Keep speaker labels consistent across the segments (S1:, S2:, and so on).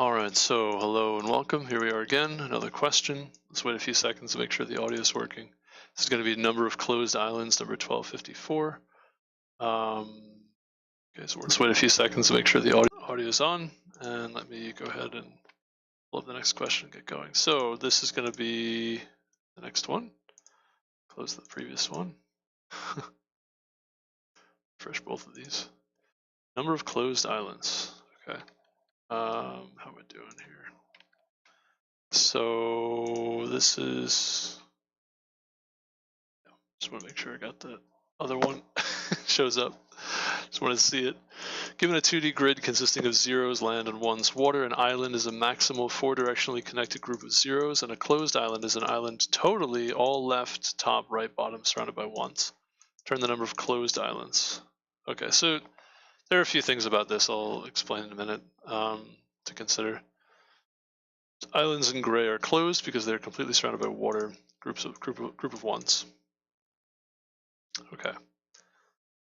S1: Alright, so hello and welcome. Here we are again, another question. Let's wait a few seconds to make sure the audio is working. This is going to be number of closed islands, number 1254. Okay, so let's wait a few seconds to make sure the audio is on, and let me go ahead and pull up the next question and get going. So this is going to be the next one. Close the previous one. Refresh both of these. Number of closed islands. Okay. How am I doing here? So this is, just want to make sure I got the other one shows up. Just want to see it. Given a 2D grid consisting of zeros, land, and ones, water, an island is a maximal 4-directionally connected group of zeros, and a closed island is an island totally all left, top, right, bottom, surrounded by ones. Turn the number of closed islands. Okay, so there are a few things about this I'll explain in a minute to consider. Islands in gray are closed because they're completely surrounded by water, group of ones. Okay.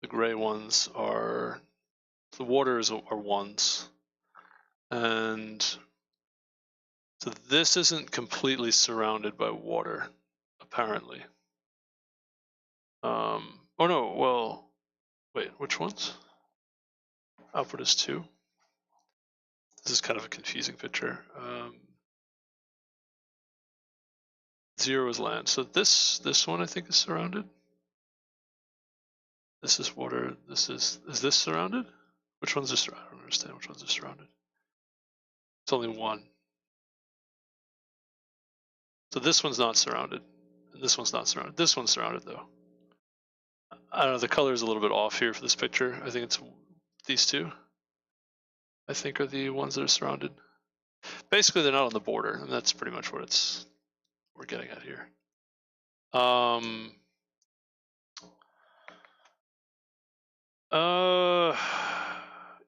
S1: The gray ones are, the waters are ones. And so this isn't completely surrounded by water, apparently. Oh no, well, wait, which ones? Output is 2. This is kind of a confusing picture. 0 is land. So this one I think is surrounded. This is water. Is this surrounded? Which ones are surrounded? I don't understand which ones are surrounded. It's only one. So this one's not surrounded. And this one's not surrounded. This one's surrounded though. I don't know, the color is a little bit off here for this picture. I think it's these two. I think are the ones that are surrounded. Basically, they're not on the border, and that's pretty much what we're getting at here.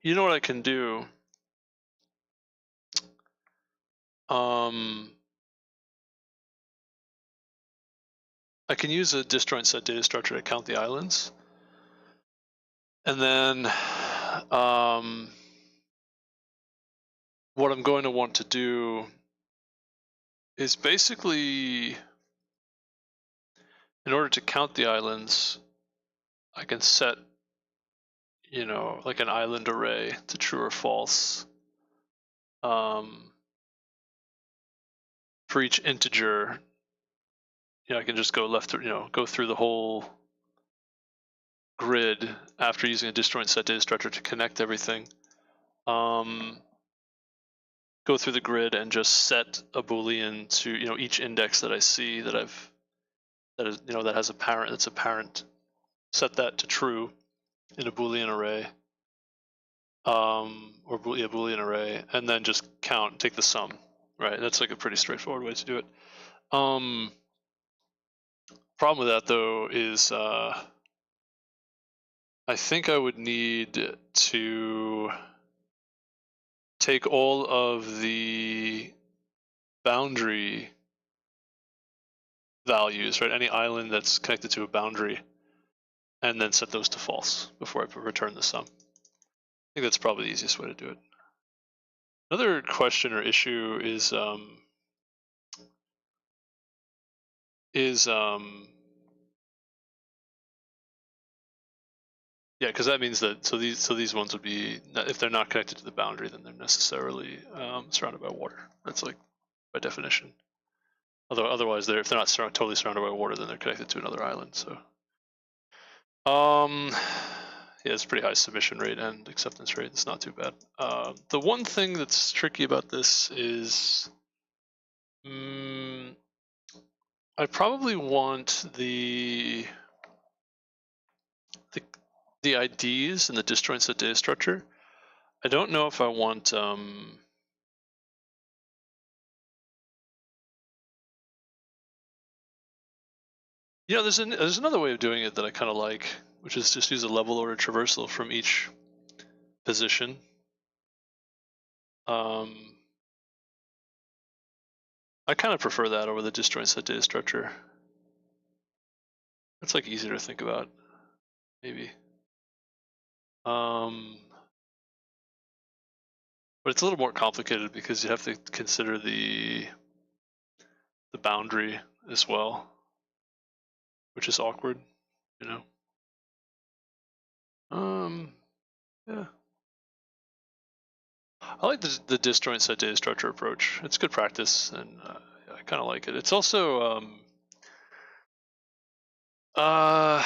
S1: You know what I can do? I can use a disjoint set data structure to count the islands. And then what I'm going to want to do is basically, in order to count the islands, I can set, like an island array to true or false. For each integer, I can just go go through the whole grid after using a disjoint set data structure to connect everything. Go through the grid and just set a Boolean to each index that I see that has a parent that's a parent. Set that to true in a Boolean array, or Boolean array, and then just count, take the sum. Right, that's like a pretty straightforward way to do it. Problem with that though is I think I would need to take all of the boundary values, right? Any island that's connected to a boundary, and then set those to false before I return the sum. I think that's probably the easiest way to do it. Another question or issue is yeah, because that means that these ones would be, if they're not connected to the boundary, then they're necessarily surrounded by water. That's like by definition. Although otherwise, if they're not totally surrounded by water, then they're connected to another island. So yeah, it's pretty high submission rate and acceptance rate. It's not too bad. The one thing that's tricky about this is I probably want the IDs in the disjoint set data structure. I don't know if I want there's another way of doing it that I kind of like, which is just use a level order traversal from each position. I kind of prefer that over the disjoint set data structure. It's like easier to think about, maybe. But it's a little more complicated because you have to consider the boundary as well, which is awkward, you know. Yeah. I like the disjoint set data structure approach. It's good practice, and I kind of like it. It's also the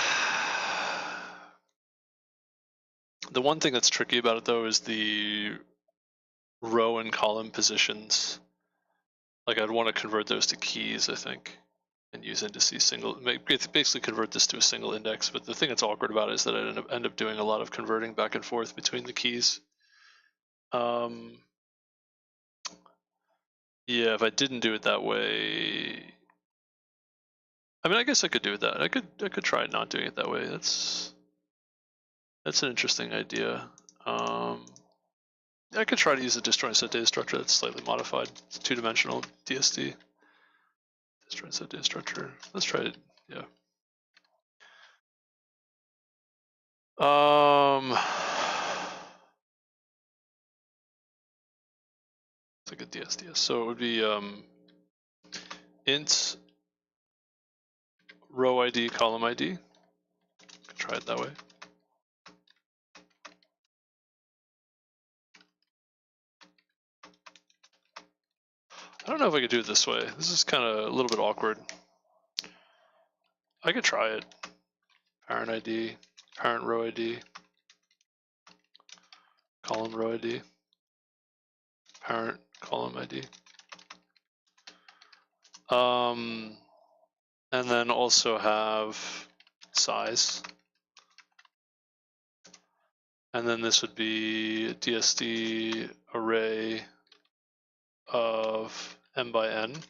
S1: one thing that's tricky about it though is the row and column positions. Like I'd want to convert those to keys, I think, and use indices basically convert this to a single index. But the thing that's awkward about it is that I end up doing a lot of converting back and forth between the keys. Yeah, if I didn't do it that way, I mean, I guess I could do it that. I could try not doing it that way. That's an interesting idea. I could try to use a disjoint set data structure that's slightly modified. It's two-dimensional DSD. Disjoint set data structure. Let's try it. Yeah. It's like a DSDS. So it would be int row ID, column ID. Could try it that way. I don't know if I could do it this way. This is kind of a little bit awkward. I could try it. Parent ID, parent row ID, column row ID, parent column ID. And then also have size. And then this would be a DSD array of m by n.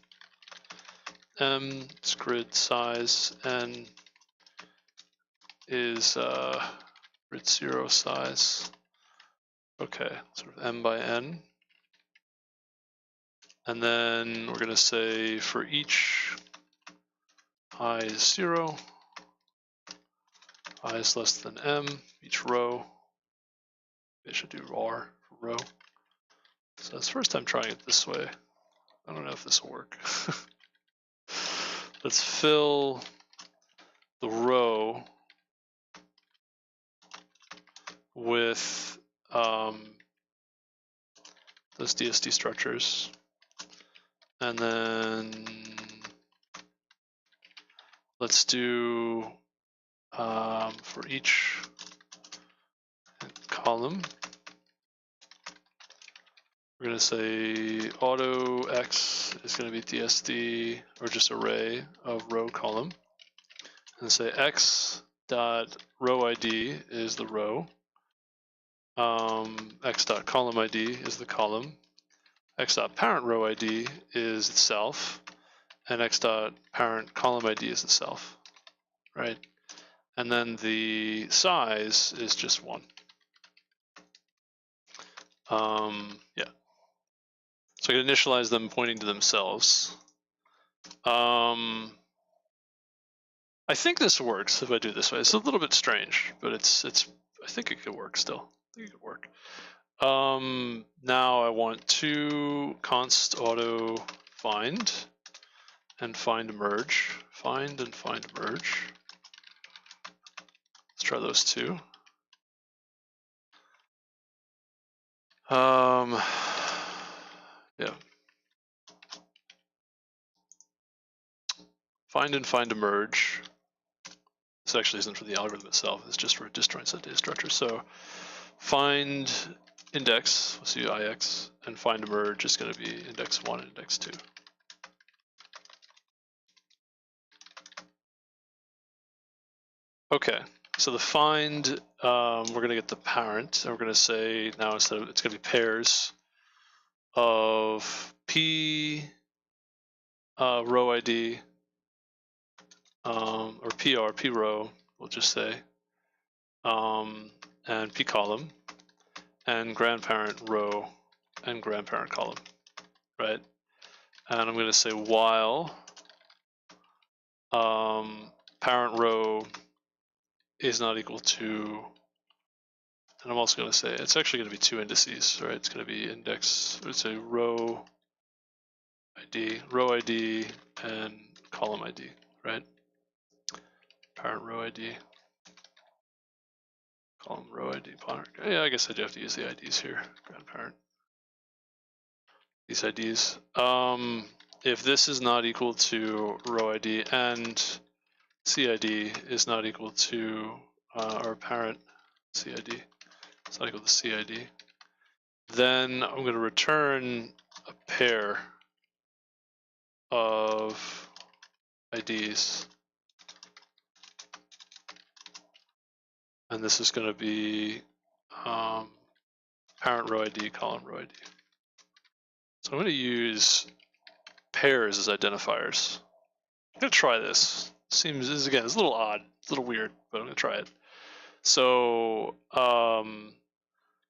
S1: M is grid size, n is grid 0 size. Okay, sort of m by n. And then we're going to say for each I is 0, I is less than m, each row. I should do R for row. So that's the first time trying it this way. I don't know if this will work. Let's fill the row with those DSD structures. And then let's do for each column, we're going to say auto x is going to be DSD, or just array of row column, and say x dot row ID is the row, x dot column ID is the column, x dot parent row ID is itself, and x dot parent column ID is itself, right? And then the size is just 1. Yeah. So I can initialize them pointing to themselves. I think this works if I do it this way. It's a little bit strange, but it's. I think it could work still. I think it could work. Now I want to const auto find and find merge. Find and find merge. Let's try those two. Yeah. Find and find a merge. This actually isn't for the algorithm itself. It's just for a disjoint set data structure. So find index, let's do ix, and find a merge is going to be index 1 and index 2. Okay, so the find, we're going to get the parent, and we're going to say now instead of, it's going to be pairs of p row ID, or p row, we'll just say, and p column, and grandparent row and grandparent column, right? And I'm going to say while parent row is not equal to, And I'm also going to say it's actually going to be two indices, right? It's going to be index, let's say row ID, and column ID, right? Parent row ID, column row ID, parent. Yeah, I guess I do have to use the IDs here, grandparent. These IDs. If this is not equal to row ID and CID is not equal to our parent CID, it's not equal to CID, then I'm going to return a pair of IDs. And this is going to be parent row ID, column row ID. So I'm going to use pairs as identifiers. I'm going to try this. Seems, again, it's a little odd, it's a little weird, but I'm going to try it. So,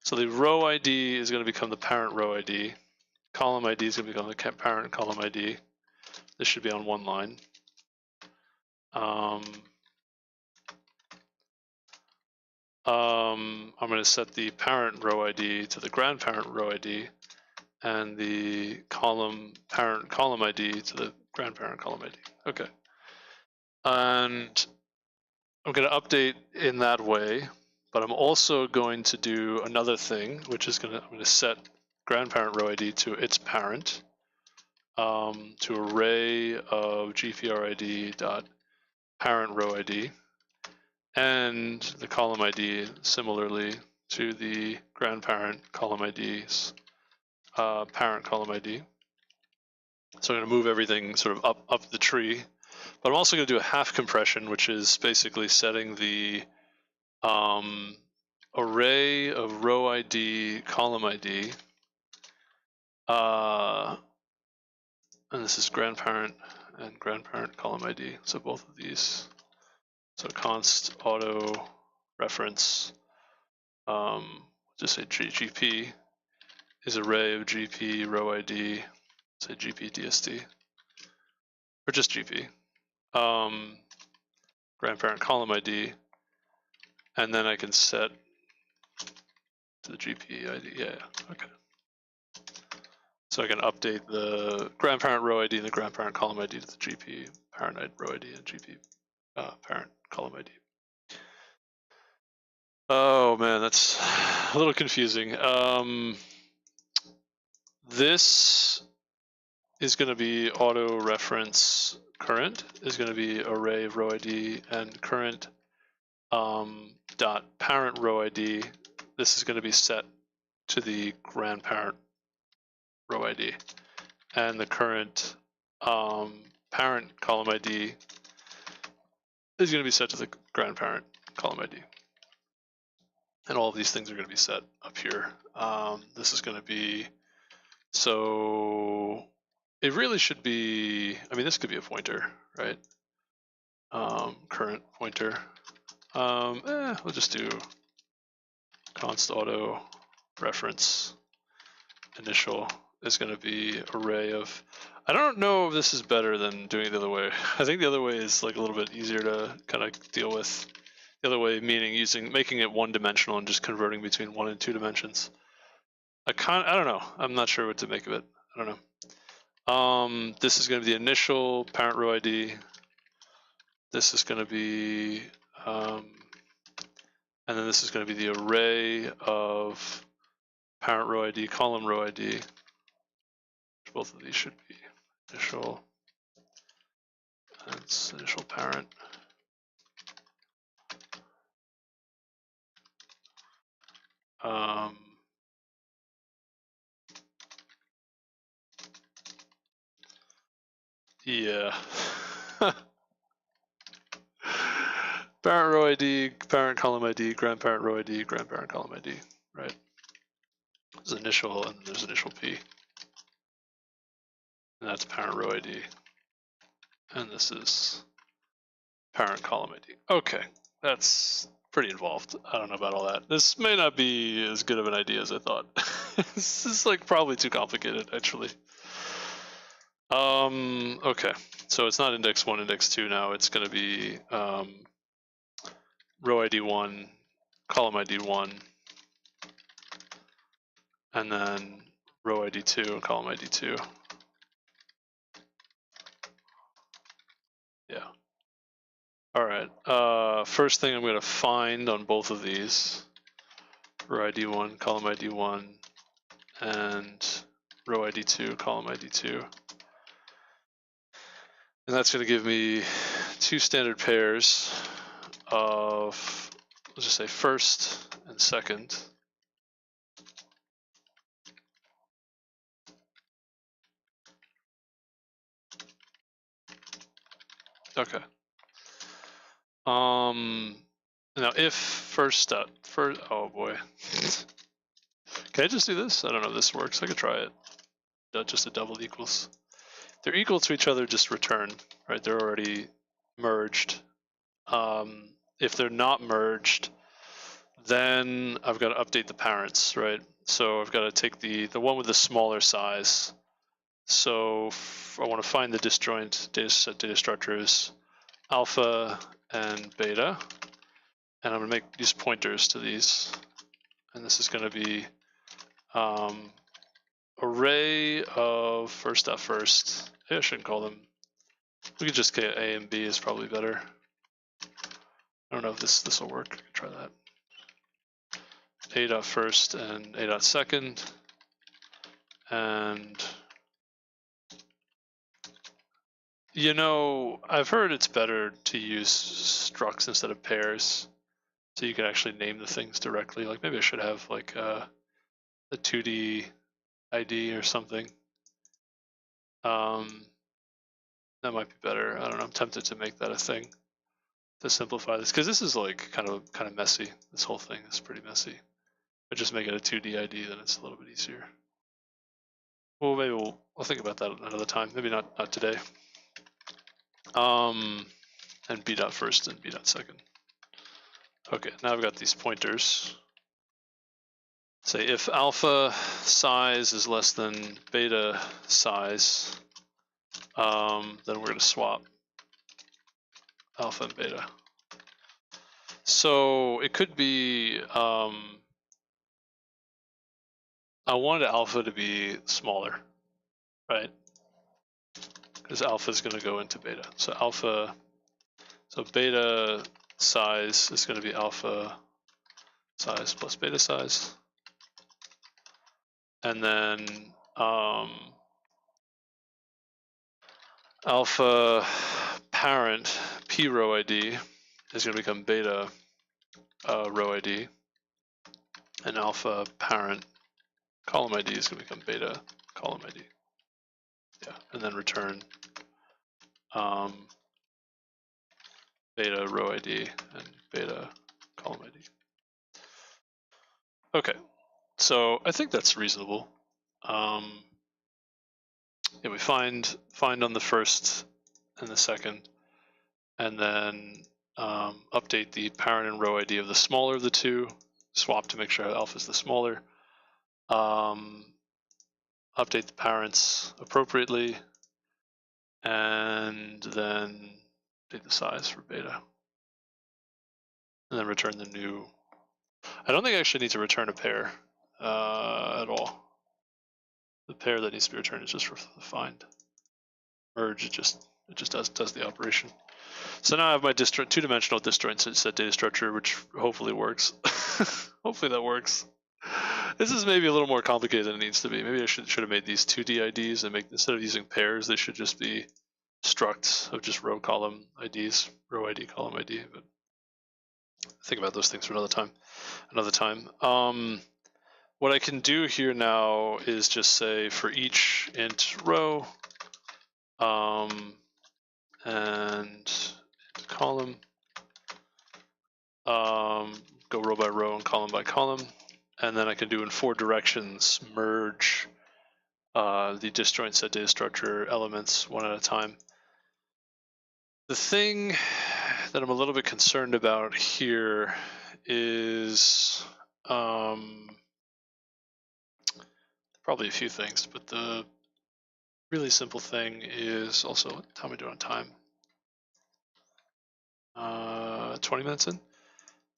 S1: so the row ID is going to become the parent row ID. Column ID is going to become the parent column ID. This should be on one line. I'm going to set the parent row ID to the grandparent row ID, and the parent column ID to the grandparent column ID. Okay. And I'm going to update in that way, but I'm also going to do another thing, which is I'm going to set grandparent row ID to its parent, to array of gprid dot parent row ID, and the column ID similarly to the grandparent column ID's parent column ID. So I'm going to move everything sort of up the tree, but I'm also going to do a half compression, which is basically setting the array of row ID, column ID, and this is grandparent and grandparent column ID. So both of these. So const auto reference, just say GP is array of GP row ID, say GP DST, or just GP, grandparent column ID, and then I can set to the GP ID. Yeah, okay. So I can update the grandparent row ID and the grandparent column ID to the GP parent row ID and GP parent column ID. Oh man, that's a little confusing. This is going to be auto reference current is going to be array of row ID, and current dot parent row ID. This is going to be set to the grandparent row ID, and the current parent column ID is going to be set to the grandparent column ID. And all of these things are going to be set up here. This is going to be, so it really should be, I mean, this could be a pointer, right? Current pointer. We'll just do const auto reference initial is going to be array of, I don't know if this is better than doing it the other way. I think the other way is like a little bit easier to kind of deal with. The other way meaning making it one dimensional and just converting between 1 and 2 dimensions. I don't know. I'm not sure what to make of it. I don't know. This is going to be the initial parent row ID. This is going to be, and then this is going to be the array of parent row ID, column row ID. Both of these should be initial. That's initial parent. Yeah. Parent row ID, parent column ID, grandparent row ID, grandparent column ID, right? There's initial and there's initial P. And that's parent row ID. And this is parent column ID. Okay, that's pretty involved. I don't know about all that. This may not be as good of an idea as I thought. This is like probably too complicated, actually. Okay, so it's not index 1, index 2 now. It's going to be row ID 1, column ID 1, and then row ID 2 and column ID 2. Yeah. All right. First thing I'm going to find on both of these, row ID 1, column ID 1, and row ID 2, column ID 2. And that's going to give me two standard pairs of, let's just say first and second. Okay. Now if first, oh boy. Can I just do this? I don't know if this works. I could try it. Just a double equals. They're equal to each other, just return, right? They're already merged. If they're not merged, then I've got to update the parents, right? So I've got to take the one with the smaller size. So I want to find the disjoint data set data structures, alpha and beta, and I'm going to make these pointers to these. And this is going to be array of first. I shouldn't call them. We could just get A and B is probably better. I don't know if this will work. Try that. A.first and A.second, and you know, I've heard it's better to use structs instead of pairs, so you can actually name the things directly. Like maybe I should have like a 2D ID or something. That might be better. I don't know. I'm tempted to make that a thing to simplify this, because this is like kind of messy. This whole thing is pretty messy. If I just make it a 2D ID, then it's a little bit easier. Well, maybe I'll think about that another time. Maybe not today. And B.first and B.second. Okay, now I've got these pointers. Say if alpha size is less than beta size, then we're going to swap alpha and beta. So it could be, I wanted alpha to be smaller, right? Because alpha is going to go into beta. So beta size is going to be alpha size plus beta size. And then alpha parent p row ID is going to become beta row ID, and alpha parent column ID is going to become beta column ID. Yeah, and then return beta row ID and beta column ID. Okay, so I think that's reasonable. Yeah, we find on the first and the second, and then update the parent and row ID of the smaller of the two, swap to make sure alpha is the smaller, update the parents appropriately, and then update the size for beta, and then return the new. I don't think I actually need to return a pair at all. The pair that needs to be returned is just for the find. Merge, it just does the operation. So now I have my two-dimensional disjoint set data structure, which hopefully works. Hopefully that works. This is maybe a little more complicated than it needs to be. Maybe I should have made these 2D IDs and instead of using pairs, they should just be structs of just row column IDs, row ID, column ID. But think about those things for another time. What I can do here now is just say for each int row and column, go row by row and column by column, and then I can do in 4 directions merge the disjoint set data structure elements one at a time. The thing that I'm a little bit concerned about here is probably a few things, but the really simple thing is also, how am I doing on time? 20 minutes in?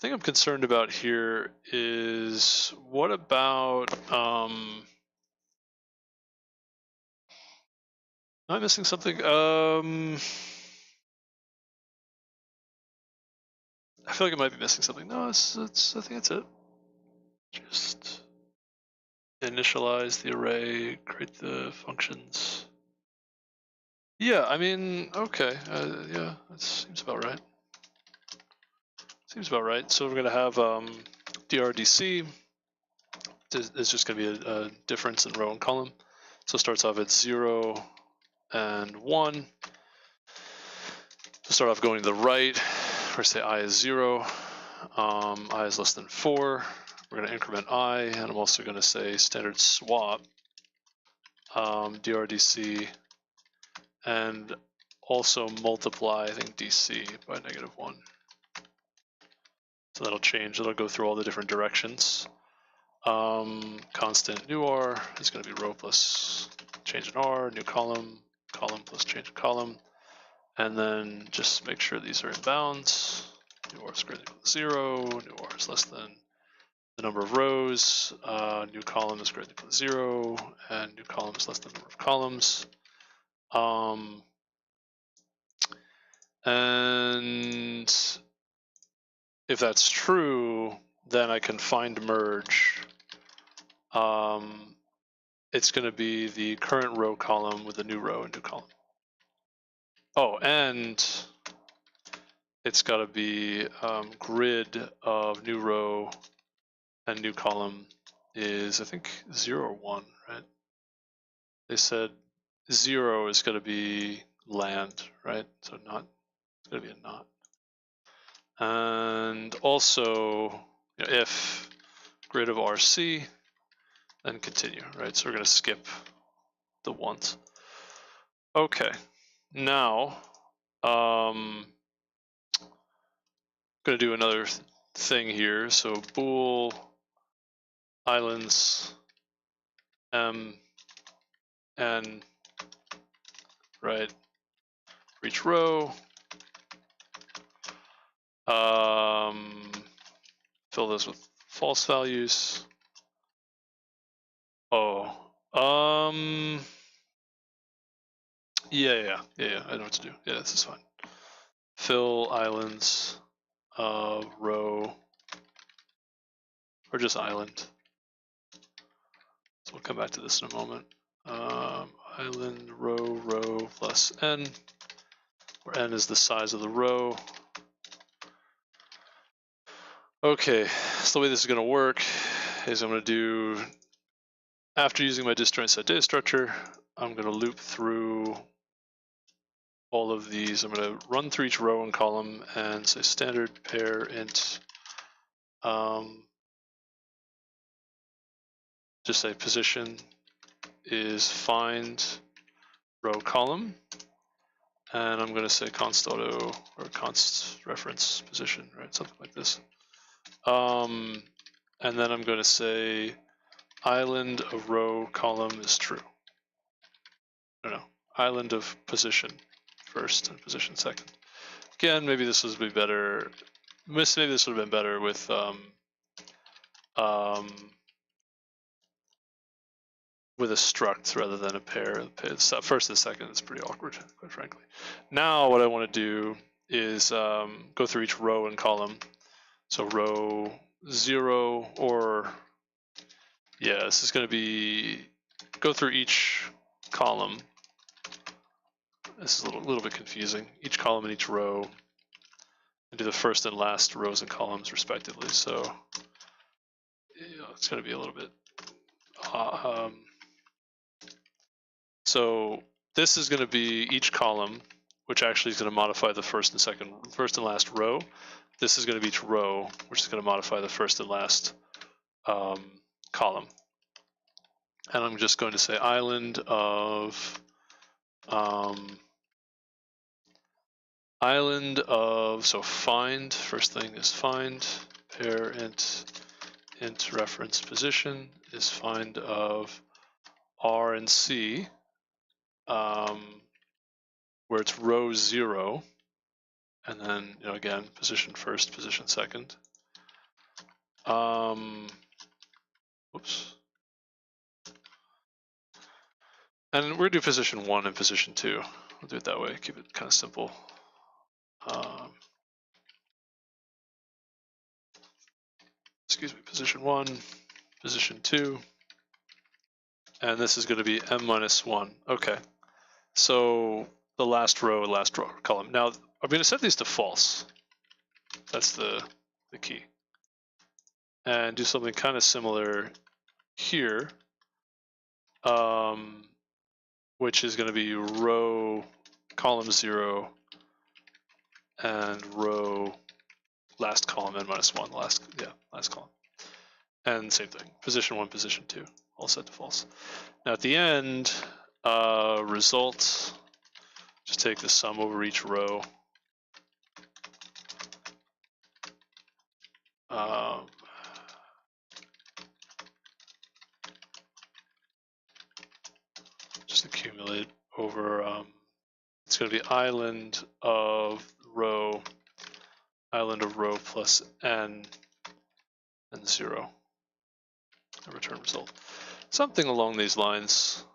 S1: thing I'm concerned about here is what about, am I missing something? I feel like I might be missing something. No, I think that's it. Just initialize the array, create the functions. Yeah, I mean, okay, yeah, that seems about right. Seems about right. So we're gonna have drdc. It's just gonna be a difference in row and column. So it starts off at 0 and 1. So start off going to the right. We're gonna say I is 0. I is less than 4. We're gonna increment I, and I'm also gonna say standard swap drdc, and also multiply, I think, dc by -1. So that'll change. It'll go through all the different directions. Constant new r is going to be row plus change in r, new column, column plus change in column, and then just make sure these are in bounds. New r is greater than 0, new r is less than the number of rows, new column is greater than 0, and new column is less than the number of columns. And if that's true, then I can find merge. It's going to be the current row column with the new row and new column. Oh, and it's got to be grid of new row and new column is, I think, 0 or 1, right? They said 0 is going to be land, right? So not, it's going to be a not. And also, if grid of RC, then continue, right? So we're going to skip the ones. Okay, now going to do another thing here. So bool islands m n, right, for each row. Fill this with false values. Oh, yeah, I know what to do. Yeah, this is fine. Fill islands row, or just island. So we'll come back to this in a moment. Island row plus n, where n is the size of the row. Okay, so the way this is going to work is I'm going to do, after using my disjoint set data structure, I'm going to loop through all of these. I'm going to run through each row and column and say standard pair int, just say position is find row column, and I'm going to say const auto or const reference position, right? Something like this. And then I'm going to say island of row column is true. No, island of position first and position second. Again, maybe this would be better. Maybe this would have been better with a struct rather than a pair. First and second is pretty awkward, quite frankly. Now what I want to do is go through each row and column. So row 0, or yeah, this is going to be go through each column. This is a little bit confusing. Each column and each row, and do the first and last rows and columns respectively. So it's going to be a little bit. So this is going to be each column, which actually is going to modify the first and last row. This is going to be each row, which is going to modify the first and last column. And I'm just going to say island of so find, first thing is find, pair int reference position is find of R and C, where it's row 0, and then again position first, position second. Oops. And we're gonna do position 1 and position 2. We'll do it that way, keep it kind of simple. Excuse me, position 1, position 2, and this is gonna be m minus 1. Okay, so the last row column. Now, I'm gonna set these to false. That's the key. And do something kind of similar here, which is going to be row column 0 and row last column n minus 1, last column. And same thing, position 1, position 2, all set to false. Now at the end, result, just take the sum over each row. Just accumulate over, it's going to be island of row plus n and 0, and return result. Something along these lines.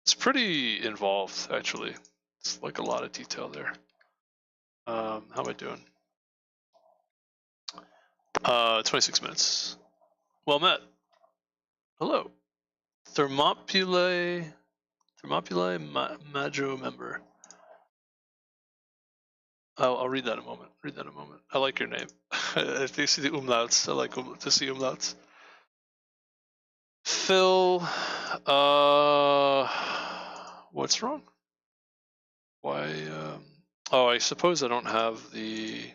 S1: It's pretty involved, actually. It's like a lot of detail there. How am I doing? 26 minutes. Well met. Hello. Thermopylae Madro member. I'll read that in a moment. I like your name. If you see the umlauts, I like to see umlauts. Phil, what's wrong? Why? Oh, I suppose I don't have the.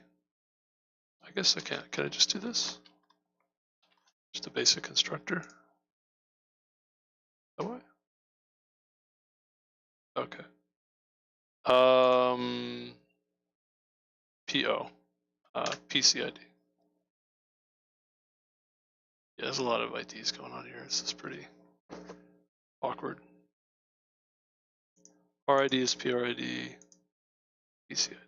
S1: I guess I can't. Can I just do this? Just a basic constructor. That way. Okay. PO, PCID. Yeah, there's a lot of IDs going on here. This is pretty awkward. RID is PRID, PCID.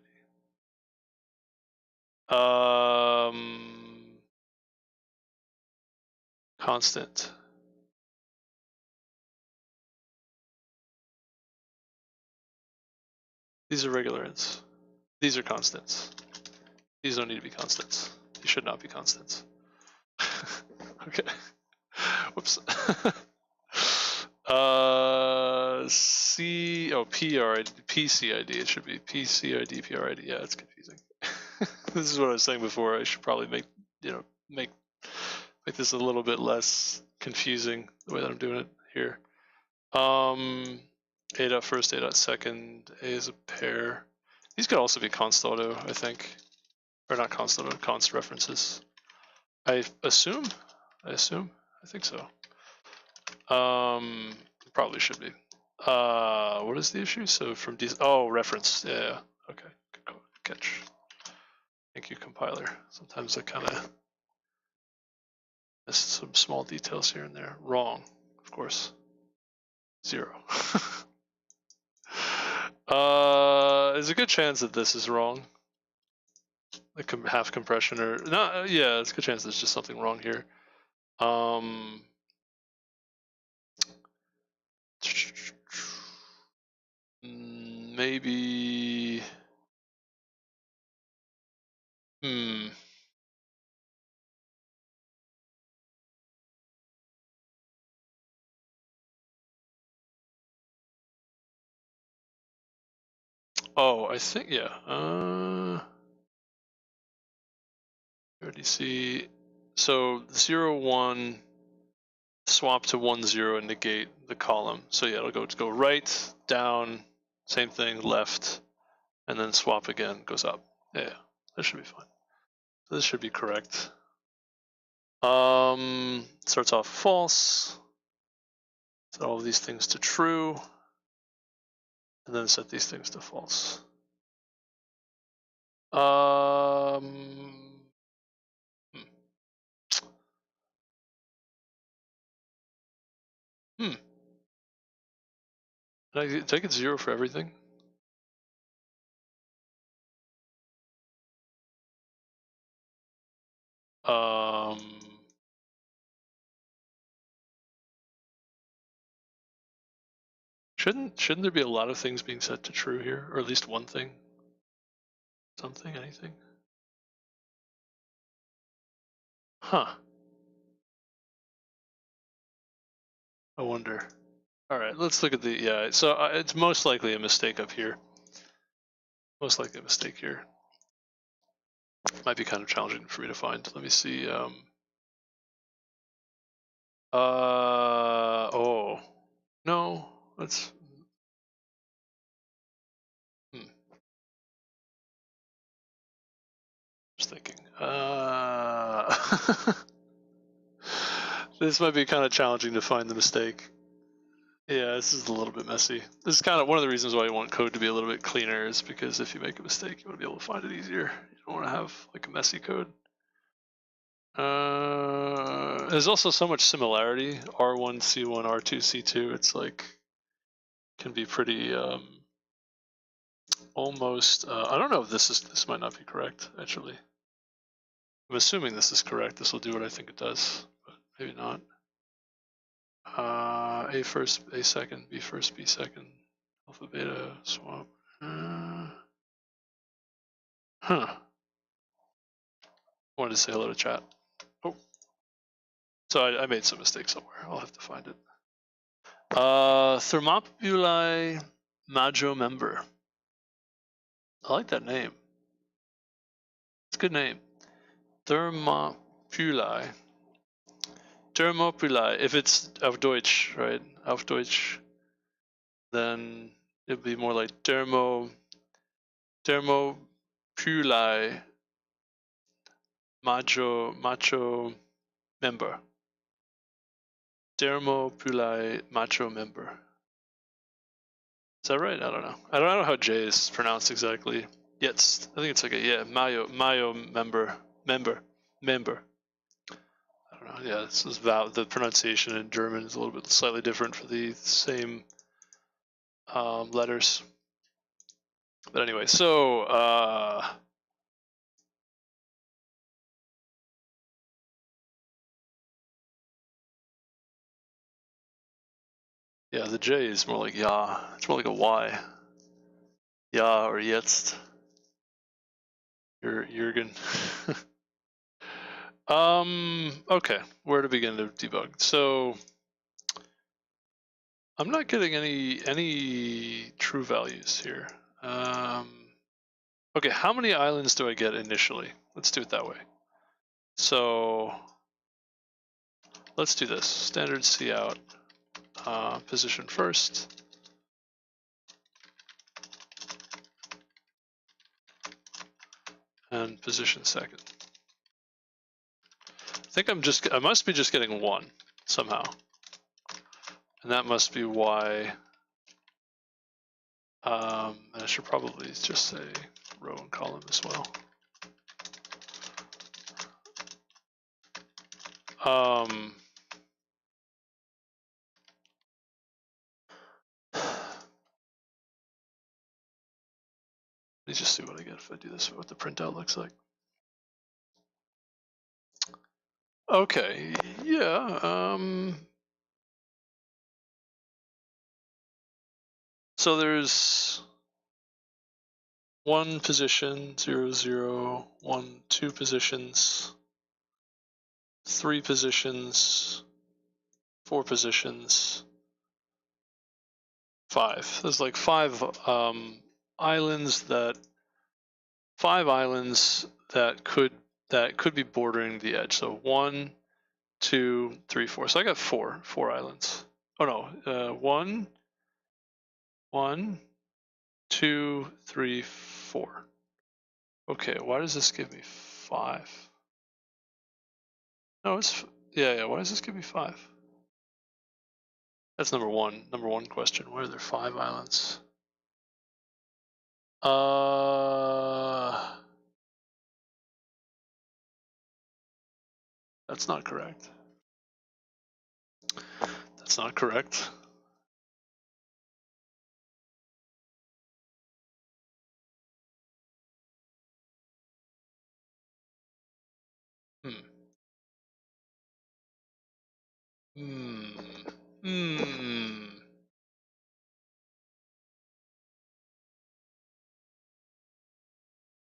S1: Constant. These are regular ints. These are constants. These don't need to be constants. These should not be constants. Okay. Whoops. PCID. It should be PCID, PRID. Yeah, it's confusing. This is what I was saying before. I should probably make this a little bit less confusing the way that I'm doing it here. A dot first, A dot second. A is a pair. These could also be const auto, I think, or not const auto, const references. I assume. I think so. Probably should be. What is the issue? So from reference. Yeah. Okay. Good catch. Thank you, compiler. Sometimes I kind of miss some small details here and there. Wrong, of course. 0. There's a good chance that this is wrong. Like half compression or not? Yeah, it's a good chance there's just something wrong here. Maybe. Oh, I think, yeah. RDC. So 0, 1, swap to 1, 0 and negate the column. So yeah, it'll go right, down, same thing, left, and then swap again, goes up. Yeah, that should be fine. So this should be correct. Starts off false. Set all of these things to true. And then set these things to false. Did I get 0 for everything? Shouldn't there be a lot of things being set to true here, or at least one thing? Something, anything? Huh. I wonder. All right, let's look at the, yeah, so it's most likely a mistake up here. Most likely a mistake here. Might be kind of challenging for me to find. Let me see. Oh, no, let's, just thinking. This might be kind of challenging to find the mistake. Yeah, this is a little bit messy. This is kind of one of the reasons why you want code to be a little bit cleaner, is because if you make a mistake, you want to be able to find it easier. You don't want to have like a messy code. There's also so much similarity. R1, C1, R2, C2. It's like, can be pretty almost. I don't know if this might not be correct actually. I'm assuming this is correct. This will do what I think it does, but maybe not. A first, A second, B first, B second, alpha, beta, swap. Wanted to say hello to chat. Oh, so I made some mistakes somewhere. I'll have to find it. Thermopylae Majo member. I like that name. It's a good name. Thermopylae. Thermopylae. If it's auf Deutsch, right? Auf Deutsch, then it'd be more like Thermopylae macho member. Thermopylae macho member. Is that right? I don't know. I don't know how J is pronounced exactly. Yes, I think it's like a, yeah, Mayo member. I don't know. Yeah, this is the pronunciation in German is a little bit slightly different for the same letters. But anyway, so yeah, the J is more like ja. It's more like a Y. Ja or jetzt. Jürgen. Okay, where to begin to debug? So I'm not getting any true values here. Okay, how many islands do I get initially? Let's do it that way. So let's do this. Standard cout, position first. And position second. I think I must be just getting one somehow. And that must be why, and I should probably just say row and column as well. Let me just see what I get if I do this, what the printout looks like. Okay, yeah. So there's one position, 0, 0, 1, 2 positions, 3 positions, 4 positions, 5. There's like 5 islands that could be bordering the edge. So 1, 2, 3, 4. So I got 4 islands. Oh no, 1, 2, 3, 4. Okay, why does this give me 5? No, it's, yeah, why does this give me 5? That's number one question. Why are there 5 islands? That's not correct. That's not correct.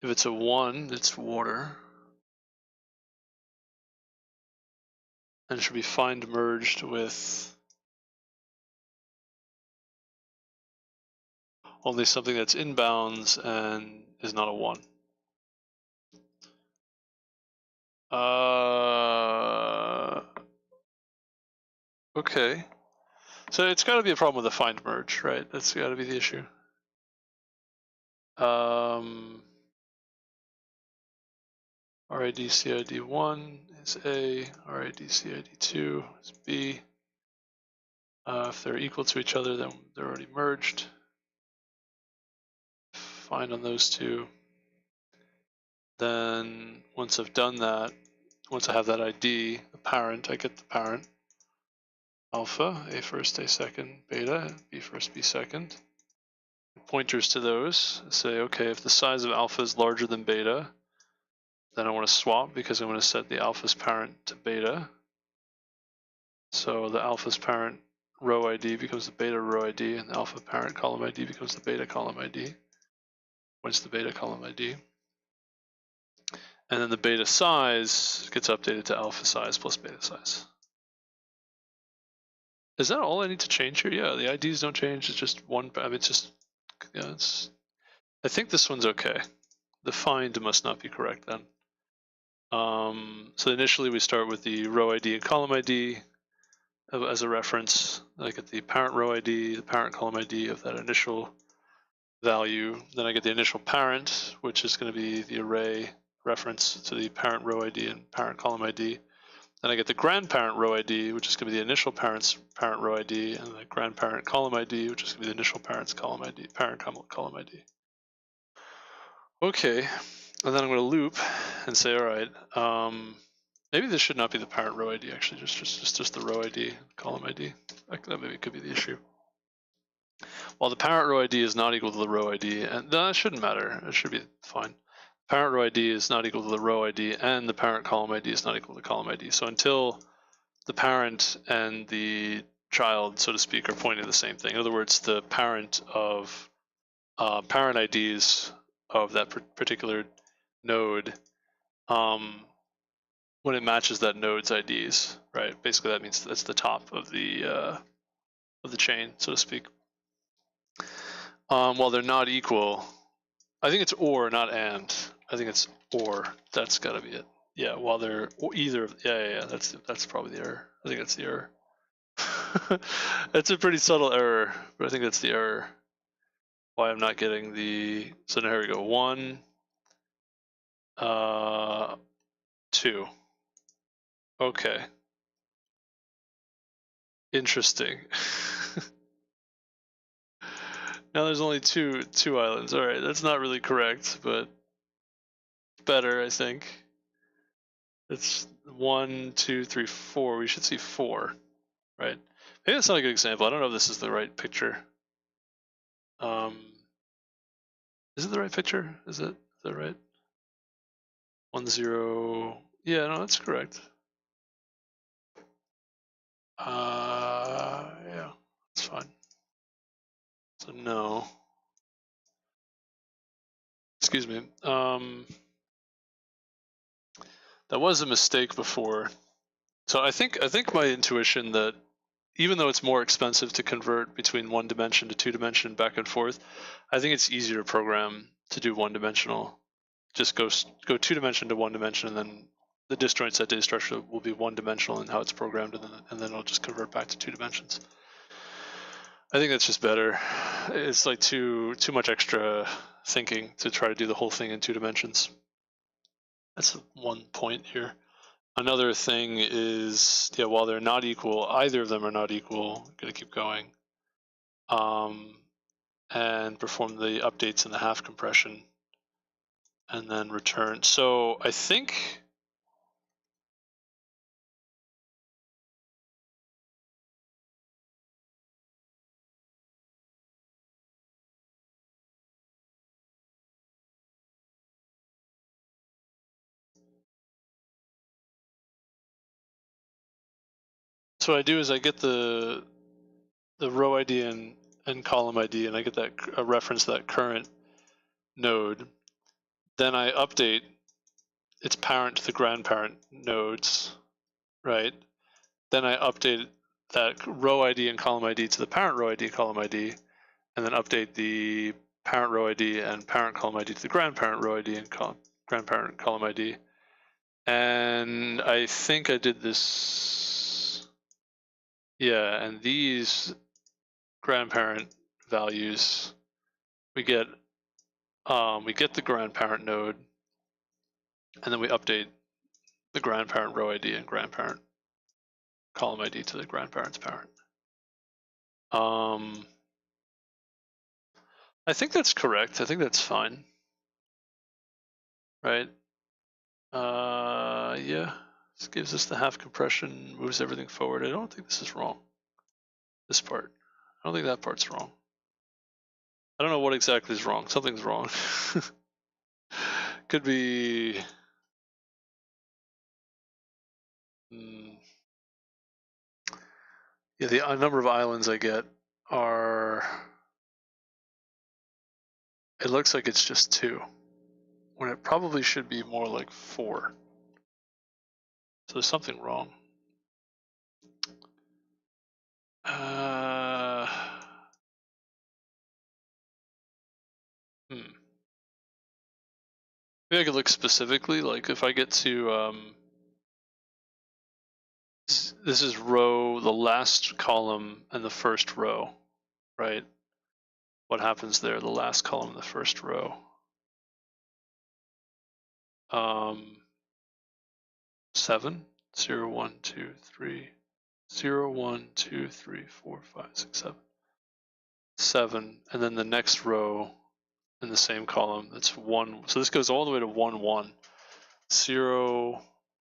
S1: If it's a 1, it's water. And it should be find merged with only something that's inbounds and is not a 1. Okay. So it's got to be a problem with the find merge, right? That's got to be the issue. RID CID 1 is A, RID CID 2 is B. If they're equal to each other, then they're already merged. Find on those two. Then once I've done that, once I have that ID, the parent, I get the parent. Alpha, A first, A second, beta, B first, B second. Pointers to those say, okay, if the size of alpha is larger than beta, then I want to swap because I want to set the alpha's parent to beta. So the alpha's parent row ID becomes the beta row ID, and the alpha parent column ID becomes the beta column ID. Points the beta column ID. And then the beta size gets updated to alpha size plus beta size. Is that all I need to change here? Yeah, the IDs don't change. It's just one. I mean, it's just, yeah, I think this one's okay. The find must not be correct then. So initially we start with the row ID and column ID as a reference. I get the parent row ID, the parent column ID of that initial value. Then I get the initial parent, which is going to be the array reference to the parent row ID and parent column ID. Then I get the grandparent row ID, which is going to be the initial parent's parent row ID, and the grandparent column ID, which is going to be the initial parent's column ID, parent column ID. Okay, and then I'm going to loop and say, all right, maybe this should not be the parent row ID, actually, just the row ID, column ID. That maybe could be the issue. While the parent row ID is not equal to the row ID, and that shouldn't matter, it should be fine. Parent row ID is not equal to the row ID, and the parent column ID is not equal to the column ID. So until the parent and the child, so to speak, are pointing to the same thing. In other words, the parent of parent IDs of that particular node, when it matches that node's IDs, right? Basically, that means that's the top of the chain, so to speak. While they're not equal, I think it's or, not and. I think it's or. That's got to be it. Yeah, while they're either. Yeah. That's probably the error. I think that's the error. It's a pretty subtle error, but I think that's the error. Why I'm not getting the. So now here we go. 1, 2. Okay. Interesting. Now there's only two islands. All right, that's not really correct, but better, I think. It's 1, 2, 3, 4. We should see 4, right? Maybe that's not a good example. I don't know if this is the right picture. Is it the right picture? Is that right? 1, 0. Yeah, no, that's correct. Yeah, that's fine. So no. Excuse me. That was a mistake before. So I think my intuition that even though it's more expensive to convert between 1 dimension to 2 dimension back and forth, I think it's easier to program to do 1 dimensional. Just go 2 dimension to 1 dimension, and then the disjoint set data structure will be 1 dimensional in how it's programmed, and then it'll just convert back to 2 dimensions. I think that's just better. It's like too much extra thinking to try to do the whole thing in 2 dimensions. That's one point here. Another thing is, yeah, while they're not equal, either of them are not equal. I'm gonna keep going, and perform the updates in the half compression, and then return. So I think. So what I do is I get the row ID and column ID, and I get that a reference to that current node. then I update its parent to the grandparent nodes, right? Then I update that row ID and column ID to the parent row ID, column ID, and then update the parent row ID and parent column ID to the grandparent row ID and grandparent column ID. And I think I did this, yeah, and these grandparent values, we get the grandparent node, and then we update the grandparent row ID and grandparent column ID to the grandparent's parent. I think that's correct. I think that's fine. Right? Yeah. This gives us the half compression, moves everything forward. I don't think this is wrong. This part. I don't think that part's wrong. I don't know what exactly is wrong. Something's wrong. Could be... Yeah, the number of islands I get are... It looks like it's just 2, when it probably should be more like 4. So there's something wrong. Maybe I could look specifically, like if I get to, this is row, the last column and the first row, right? What happens there, the last column and the first row? 7, 0, 1, 2, 3, 0, 1, 2, 3, 4, 5, 6, 7. 7, and then the next row in the same column, that's 1. So this goes all the way to 1, 1. 0,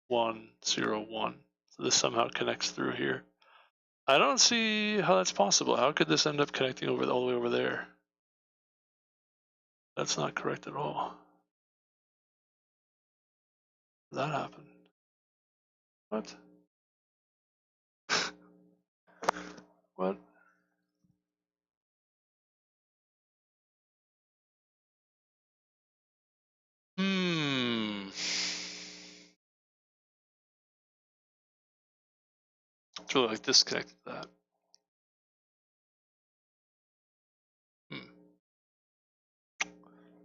S1: 1, 0, 1. So this somehow connects through here. I don't see how that's possible. How could this end up connecting all the way over there? That's not correct at all. That happened. What? What? It's really like disconnected that.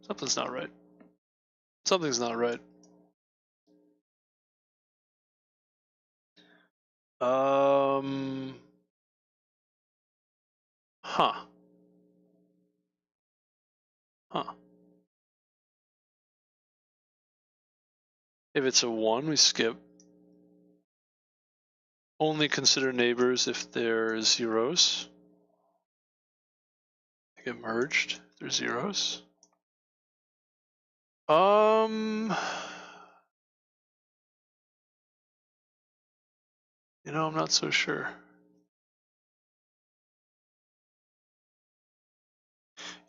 S1: Something's not right. Something's not right. Huh. If it's a 1, we skip. Only consider neighbors if they're zeros. They get merged. They're zeros. You know, I'm not so sure.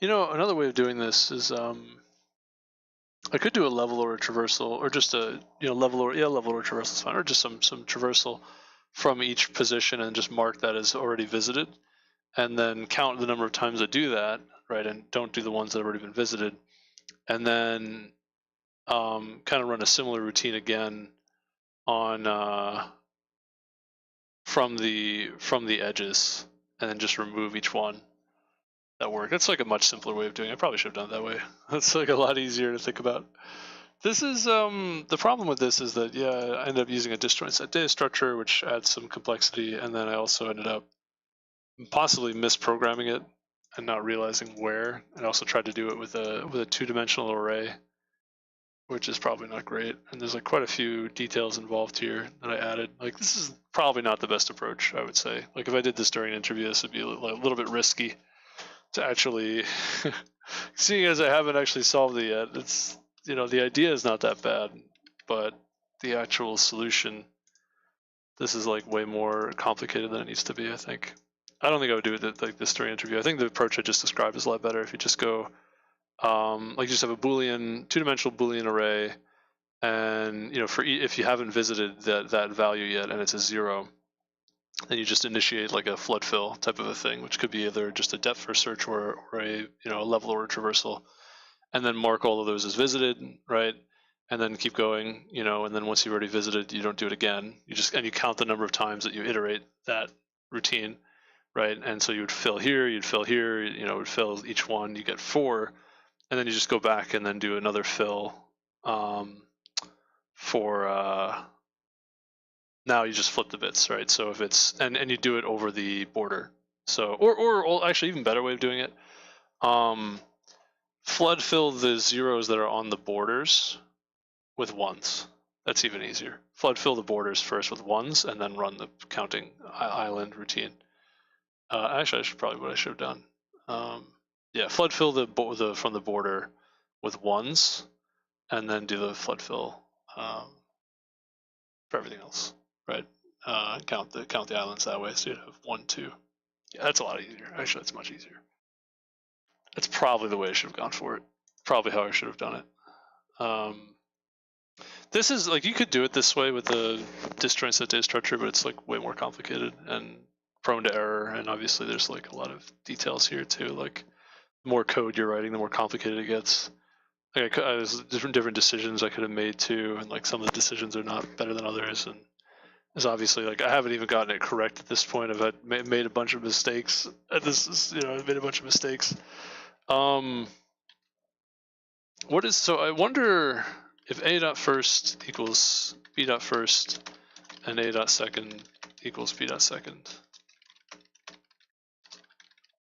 S1: You know, another way of doing this is I could do a level or a traversal, or just a level or traversal is fine, or just some traversal from each position and just mark that as already visited, and then count the number of times I do that, right? And don't do the ones that have already been visited, and then kind of run a similar routine again on from the edges, and then just remove each one. That work. That's like a much simpler way of doing it. I probably should have done it that way. That's like a lot easier to think about. This is the problem with this is that I ended up using a disjoint set data structure, which adds some complexity, and then I also ended up possibly misprogramming it and not realizing where. And also tried to do it with a 2-dimensional array, which is probably not great. And there's like quite a few details involved here that I added. Like this is probably not the best approach, I would say. Like if I did this during an interview, this would be a little bit risky to actually, seeing as I haven't actually solved it yet. It's, the idea is not that bad, but the actual solution, this is like way more complicated than it needs to be, I think. I don't think I would do it like this during an interview. I think the approach I just described is a lot better if you just go, like you just have a Boolean, 2-dimensional Boolean array, and if you haven't visited that value yet and it's a 0, then you just initiate like a flood fill type of a thing, which could be either just a depth first search or a level or a traversal. and then mark all of those as visited, right? And then keep going, you know, and then once you've already visited, you don't do it again. You count the number of times that you iterate that routine, right? And so you would fill here, you'd fill here, you know, would fill each one, you get 4, and then you just go back and then do another fill for now you just flip the bits, right? So if it's and you do it over the border. So or actually even better way of doing it, flood fill the zeros that are on the borders with 1s. That's even easier. Flood fill the borders first with 1s and then run the counting island routine. Actually, what I should have done. Yeah, flood fill the from the border with 1s, and then do the flood fill for everything else, right? Count the islands that way, so you'd have 1, 2. Yeah, that's a lot easier. Actually, that's much easier. That's probably the way I should have gone for it. Probably how I should have done it. This is like, you could do it this way with the disjoint set data structure, but it's like way more complicated and prone to error. And obviously, there's like a lot of details here too. Like, the more code you're writing, the more complicated it gets. Like, there's different decisions I could have made too, and like some of the decisions are not better than others. And it's obviously like I haven't even gotten it correct at this point. I've made a bunch of mistakes. I made a bunch of mistakes. So I wonder if a dot first equals b dot first and a dot second equals b dot second.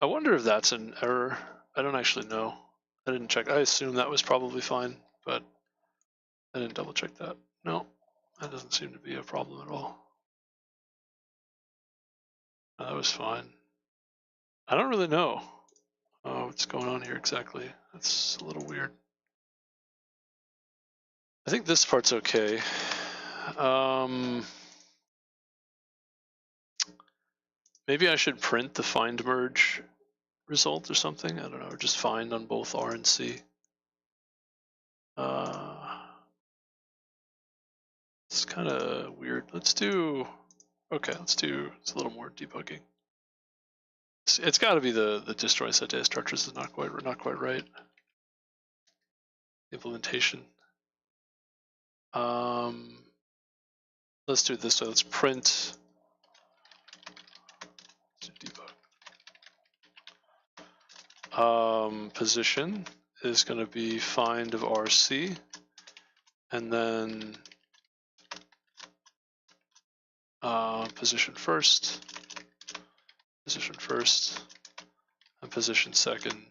S1: I wonder if that's an error. I don't actually know. I didn't check. I assume that was probably fine, but I didn't double check that. No, that doesn't seem to be a problem at all. That was fine. I don't really know what's going on here exactly. That's a little weird. I think this part's okay. Maybe I should print the find merge result or something. I don't know, or just find on both R and C. It's kind of weird. It's a little more debugging. It's got to be the disjoint set data structures is not quite right. Implementation. Let's do it this way. Let's print debug. Position is going to be find of RC, and then position first, and position second.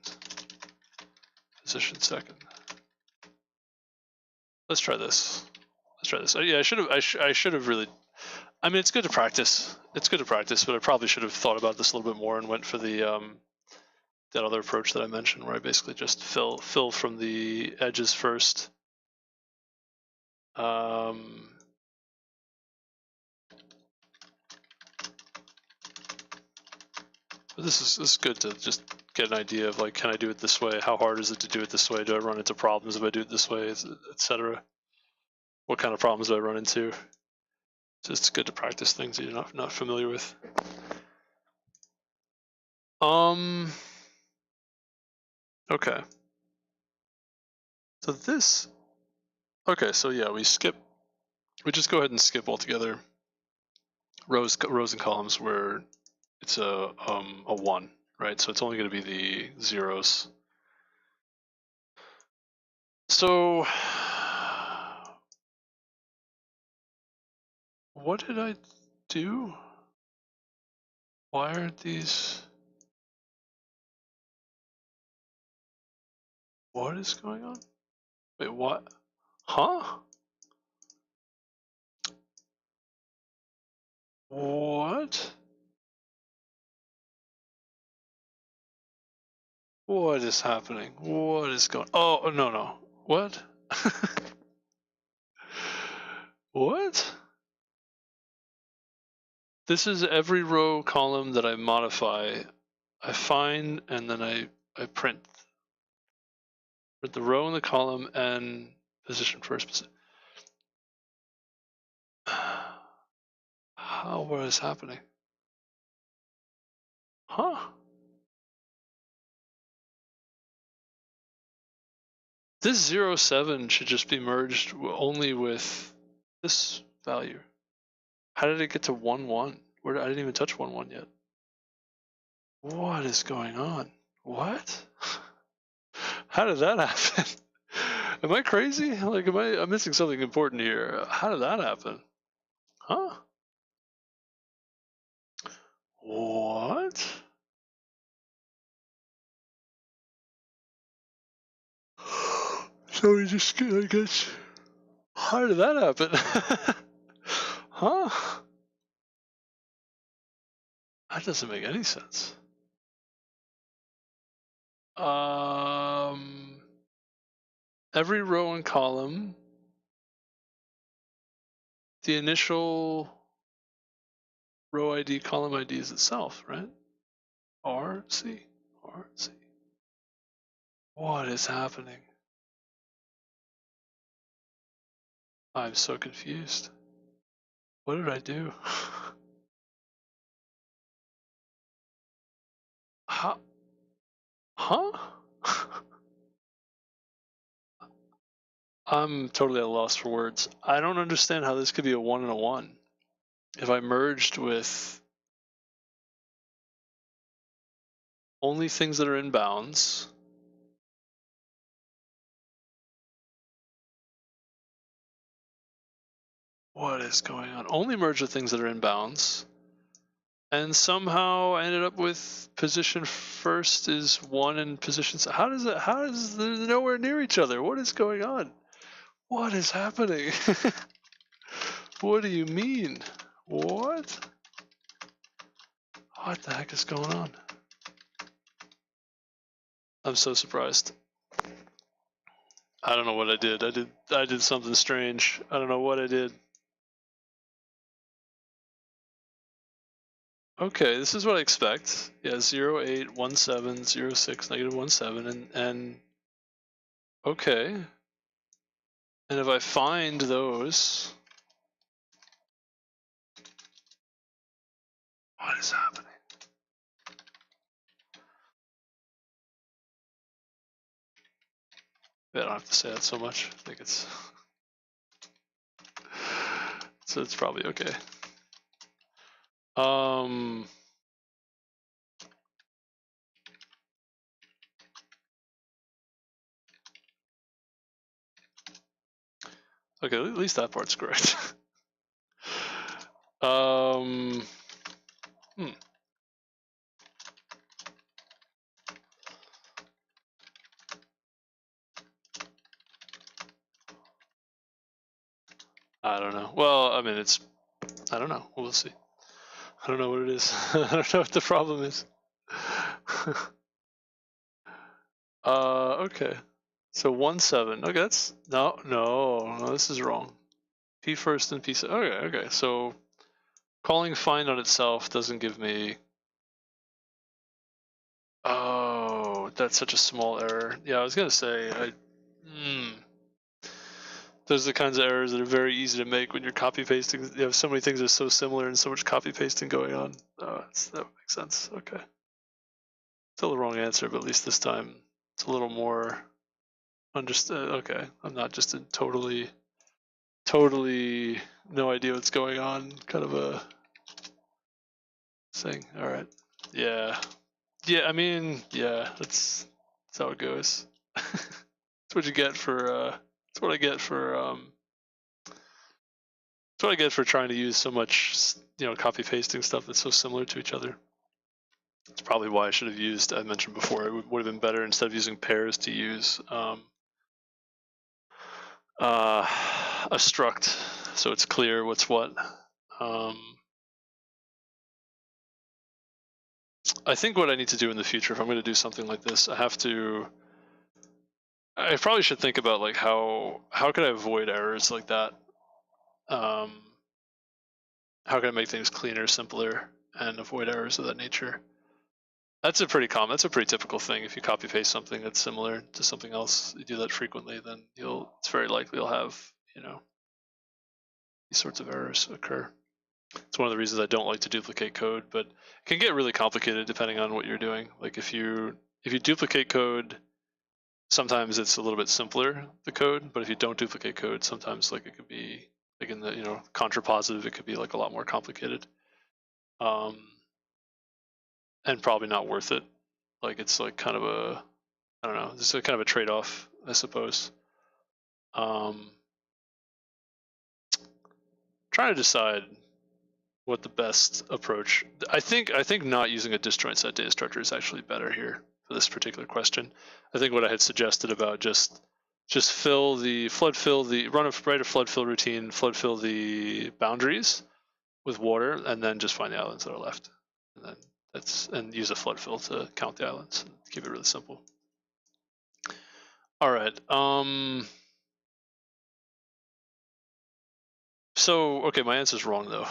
S1: Let's try this. Yeah, I should have really. I mean, it's good to practice. But I probably should have thought about this a little bit more and went for the that other approach that I mentioned, where I basically just fill from the edges first. But this is good to just get an idea of, like, can I do it this way? How hard is it to do it this way? Do I run into problems if I do it this way, etc.? What kind of problems do I run into? It's good to practice things that you're not familiar with. Okay. So this. Okay, so yeah, we just go ahead and skip altogether rows and columns where it's a 1, right? So it's only going to be the zeros. So what did I do? Why aren't these? What is going on? Wait, what? Huh? What? What is happening? What is going? Oh, no. What? What? This is every row column that I modify. I find and then I print. Print the row in the column and position first. What is happening? Huh? This 0, 7 should just be merged only with this value. How did it get to 1, 1? I didn't even touch 1, 1 yet. What is going on? What? How did that happen? Am I crazy? Like, I'm missing something important here. How did that happen? Huh? What? So we just, I guess, how did that happen? Huh? That doesn't make any sense. Every row and column, the initial row ID, column ID is itself, right? RC. What is happening? I'm so confused. What did I do? Huh? I'm totally at a loss for words. I don't understand how this could be a 1 and a 1. If I merged with only things that are in bounds, what is going on? Only merge with things that are in bounds, and somehow I ended up with position first is 1 and position. How does they're nowhere near each other? What is going on? What is happening? What do you mean? What? What the heck is going on? I'm so surprised. I don't know what I did. I did something strange. I don't know what I did. Okay, this is what I expect. Yeah, 0, 8, 1, 7, 0, 6, negative 1, 7, and okay. And if I find those, what is happening? I don't have to say that so much. I think it's so it's probably okay. Okay, at least that part's correct. I don't know. Well, I mean, I don't know. We'll see. I don't know what it is. I don't know what the problem is. Okay. So 1, 7. Okay, that's no, this is wrong. P first and P second. Okay. So calling find on itself doesn't give me. Oh, that's such a small error. Yeah, I was gonna say those are the kinds of errors that are very easy to make when you're copy pasting. You have so many things that are so similar and so much copy pasting going on. That makes sense. Okay. Still the wrong answer, but at least this time it's a little more understood. Okay, I'm not just in totally no idea what's going on kind of a thing. All right. Yeah. I mean, yeah, that's how it goes. That's what you get for that's what I get for that's what I get for trying to use so much, copy pasting stuff that's so similar to each other. That's probably why I should have used, I mentioned before, it would have been better instead of using pairs to use a struct, so it's clear what's what. I think what I need to do in the future, if I'm going to do something like this, I probably should think about like how can I avoid errors like that. How can I make things cleaner, simpler, and avoid errors of that nature? That's a pretty typical thing. If you copy paste something that's similar to something else, you do that frequently, then it's very likely you'll have, these sorts of errors occur. It's one of the reasons I don't like to duplicate code, but it can get really complicated depending on what you're doing. Like if you duplicate code sometimes it's a little bit simpler, the code, but if you don't duplicate code, sometimes like it could be like in the, you know, contrapositive, it could be like a lot more complicated. And probably not worth it. Like it's like kind of a, I don't know, it's a kind of a trade-off, I suppose. Trying to decide what the best approach. I think not using a disjoint set data structure is actually better here for this particular question. I think what I had suggested about just fill the flood fill the write a flood fill routine, flood fill the boundaries with water, and then just find the islands that are left, and then and use a flood fill to count the islands. Keep it really simple. All right. So okay, my answer's wrong though.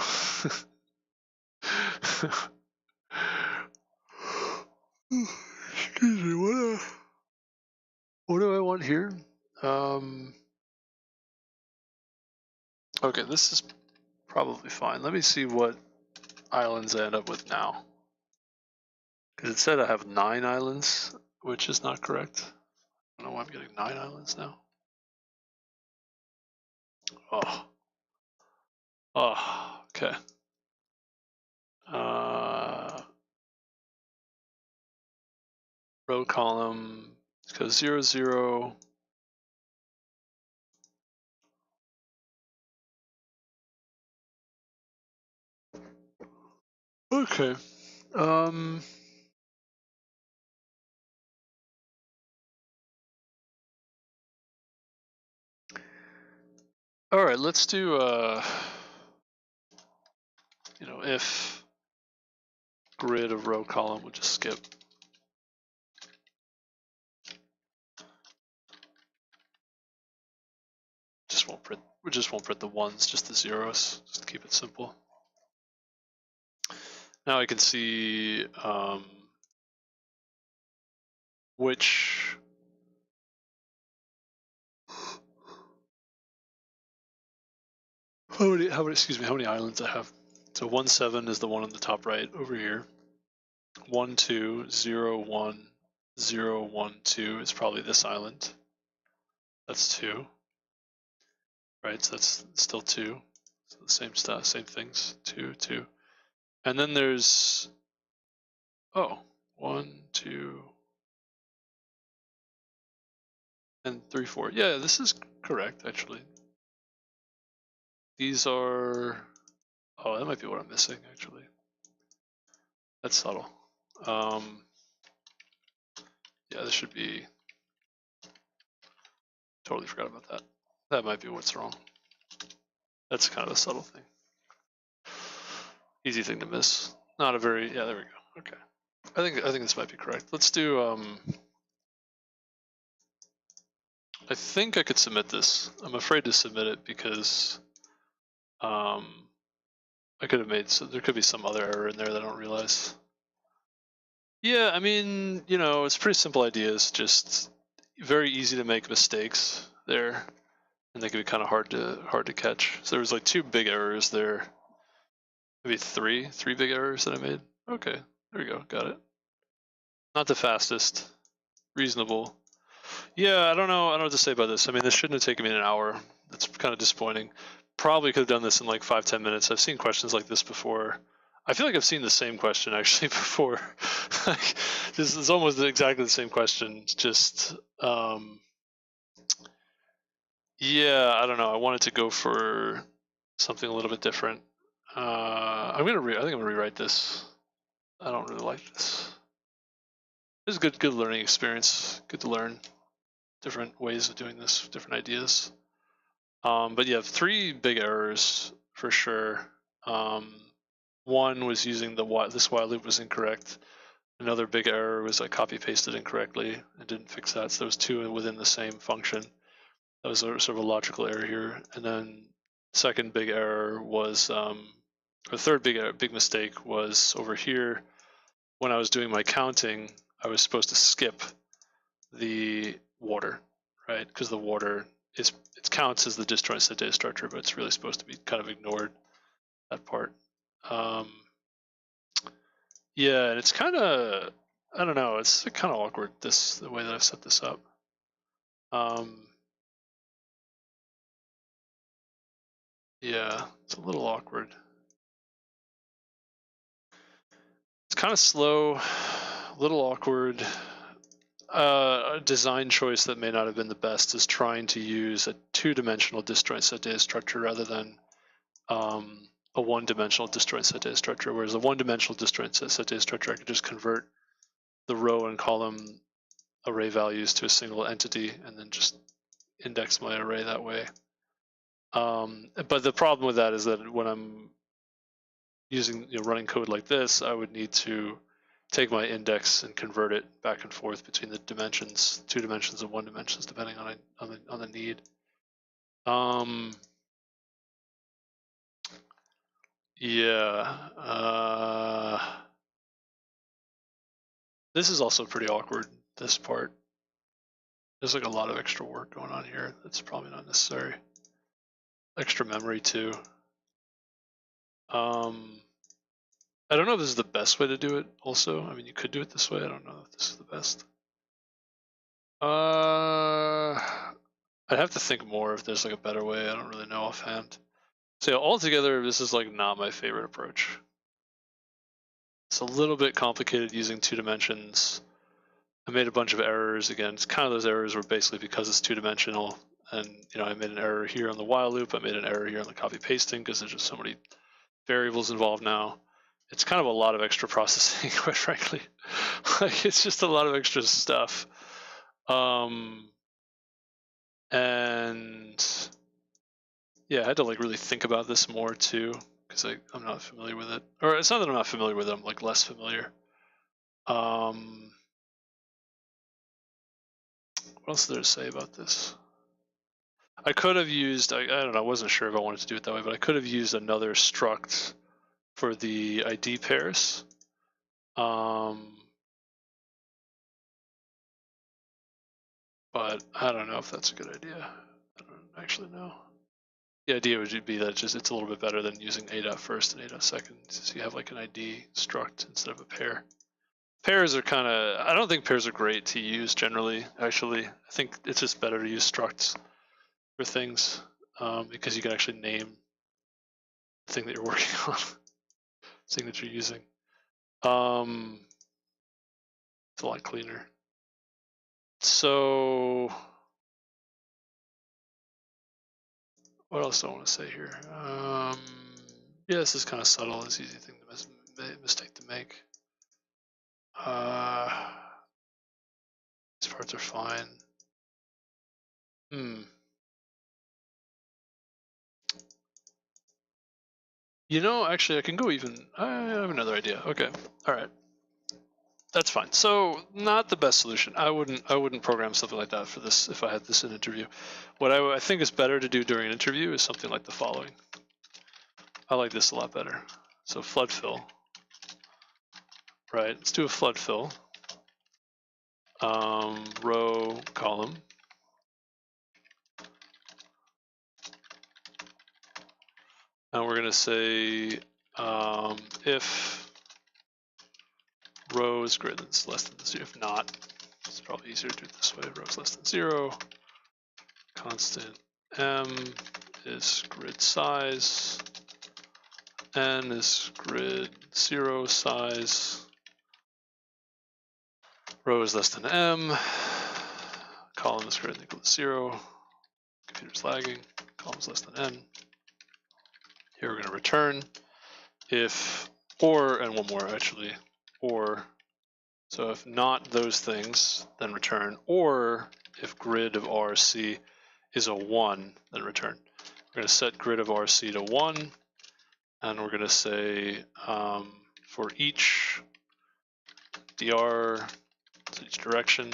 S1: Excuse me. What do I want here? Okay, this is probably fine. Let me see what islands I end up with now. Because it said I have 9 islands, which is not correct. I don't know why I'm getting 9 islands now. Oh. Oh, okay. Row column, let's go 0, 0. Okay. All right, let's do you know, if grid of row column, we'll just skip. We just won't print the ones, just the zeros, just to keep it simple. Now I can see which how many islands I have. So 1, 7 is the one on the top right over here. 1, 2, 0, 1, 0, 1, 2 is probably this island. That's 2. Right, so that's still 2. So the same stuff, same things. 2, 2. And then there's 1, 2, and 3, 4. Yeah, this is correct actually. These are, oh, that might be what I'm missing actually. That's subtle. Yeah, this should be, totally forgot about that. That might be what's wrong. That's kind of a subtle thing. Easy thing to miss. Not a very, yeah, there we go. Okay. I think this might be correct. Let's do, I think I could submit this. I'm afraid to submit it because I could have made, so there could be some other error in there that I don't realize. Yeah, I mean, you know, it's pretty simple ideas, just very easy to make mistakes there, and they can be kind of hard to catch. So there was like 2 big errors there, maybe 3 big errors that I made. Okay, there we go, got it. Not the fastest, reasonable. Yeah, I don't know what to say about this. I mean, this shouldn't have taken me an hour. That's kind of disappointing. Probably could have done this in like 5-10 minutes. I've seen questions like this before. I feel like I've seen the same question actually before. Like, this is almost exactly the same question. Just, yeah, I don't know. I wanted to go for something a little bit different. I think I'm gonna rewrite this. I don't really like this. It's a good learning experience. Good to learn different ways of doing this, different ideas. But yeah, 3 big errors for sure. One was using this while loop was incorrect. Another big error was I copy pasted incorrectly and didn't fix that. So there was 2 within the same function. That was sort of a logical error here. And then second big error was, or third big mistake was over here. When I was doing my counting, I was supposed to skip the water, right? Because the water it counts as the disjoint set data structure, but it's really supposed to be kind of ignored, that part. Yeah, and it's kind of, I don't know, it's kind of awkward the way that I've set this up. Yeah, it's a little awkward. It's kind of slow, a little awkward. A design choice that may not have been the best is trying to use a two-dimensional disjoint set data structure rather than a one-dimensional disjoint set data structure. Whereas a one-dimensional disjoint set data structure, I could just convert the row and column array values to a single entity and then just index my array that way. But the problem with that is that when I'm using, running code like this, I would need to take my index and convert it back and forth between the dimensions, 2 dimensions and 1 dimensions, depending on the need. Yeah. This is also pretty awkward, this part. There's like a lot of extra work going on here that's probably not necessary. Extra memory too. I don't know if this is the best way to do it also. I mean, you could do it this way. I don't know if this is the best. I'd have to think more if there's like a better way. I don't really know offhand. So yeah, altogether, this is like not my favorite approach. It's a little bit complicated using 2 dimensions. I made a bunch of errors. Again, it's kind of those errors were basically because it's 2-dimensional. And I made an error here on the while loop. I made an error here on the copy pasting because there's just so many variables involved now. It's kind of a lot of extra processing, quite frankly. Like it's just a lot of extra stuff. And yeah, I had to like really think about this more too, because I'm not familiar with it. Or it's not that I'm not familiar with it, I'm like less familiar. What else is there to say about this? I could have used, I don't know, I wasn't sure if I wanted to do it that way, but I could have used another struct for the ID pairs. But I don't know if that's a good idea. I don't actually know. The idea would be that it's a little bit better than using a first and a second, so you have like an ID struct instead of a pair. Pairs are kind of, I don't think pairs are great to use generally, actually. I think it's just better to use structs for things because you can actually name the thing that you're working on, thing that you're using. It's a lot cleaner. So what else do I want to say here? Yeah, this is kind of subtle. It's an easy thing to mistake to make. These parts are fine. Actually, I can go even. I have another idea. Okay, all right, that's fine. So, not the best solution. I wouldn't program something like that for this if I had this in an interview. What I think is better to do during an interview is something like the following. I like this a lot better. So flood fill. Right. Let's do a flood fill. Row, column. And we're going to say if row is greater than less than 0. If not, it's probably easier to do it this way. Row is less than 0. Constant m is grid size. N is grid 0 size. Row is less than m. Column is greater than or equal to 0. Computer's lagging. Column is less than n. Here we're going to return if, or, and one more actually, or. So if not those things, then return, or if grid of RC is a 1, then return. We're going to set grid of RC to 1, and we're going to say for each dr, so each direction,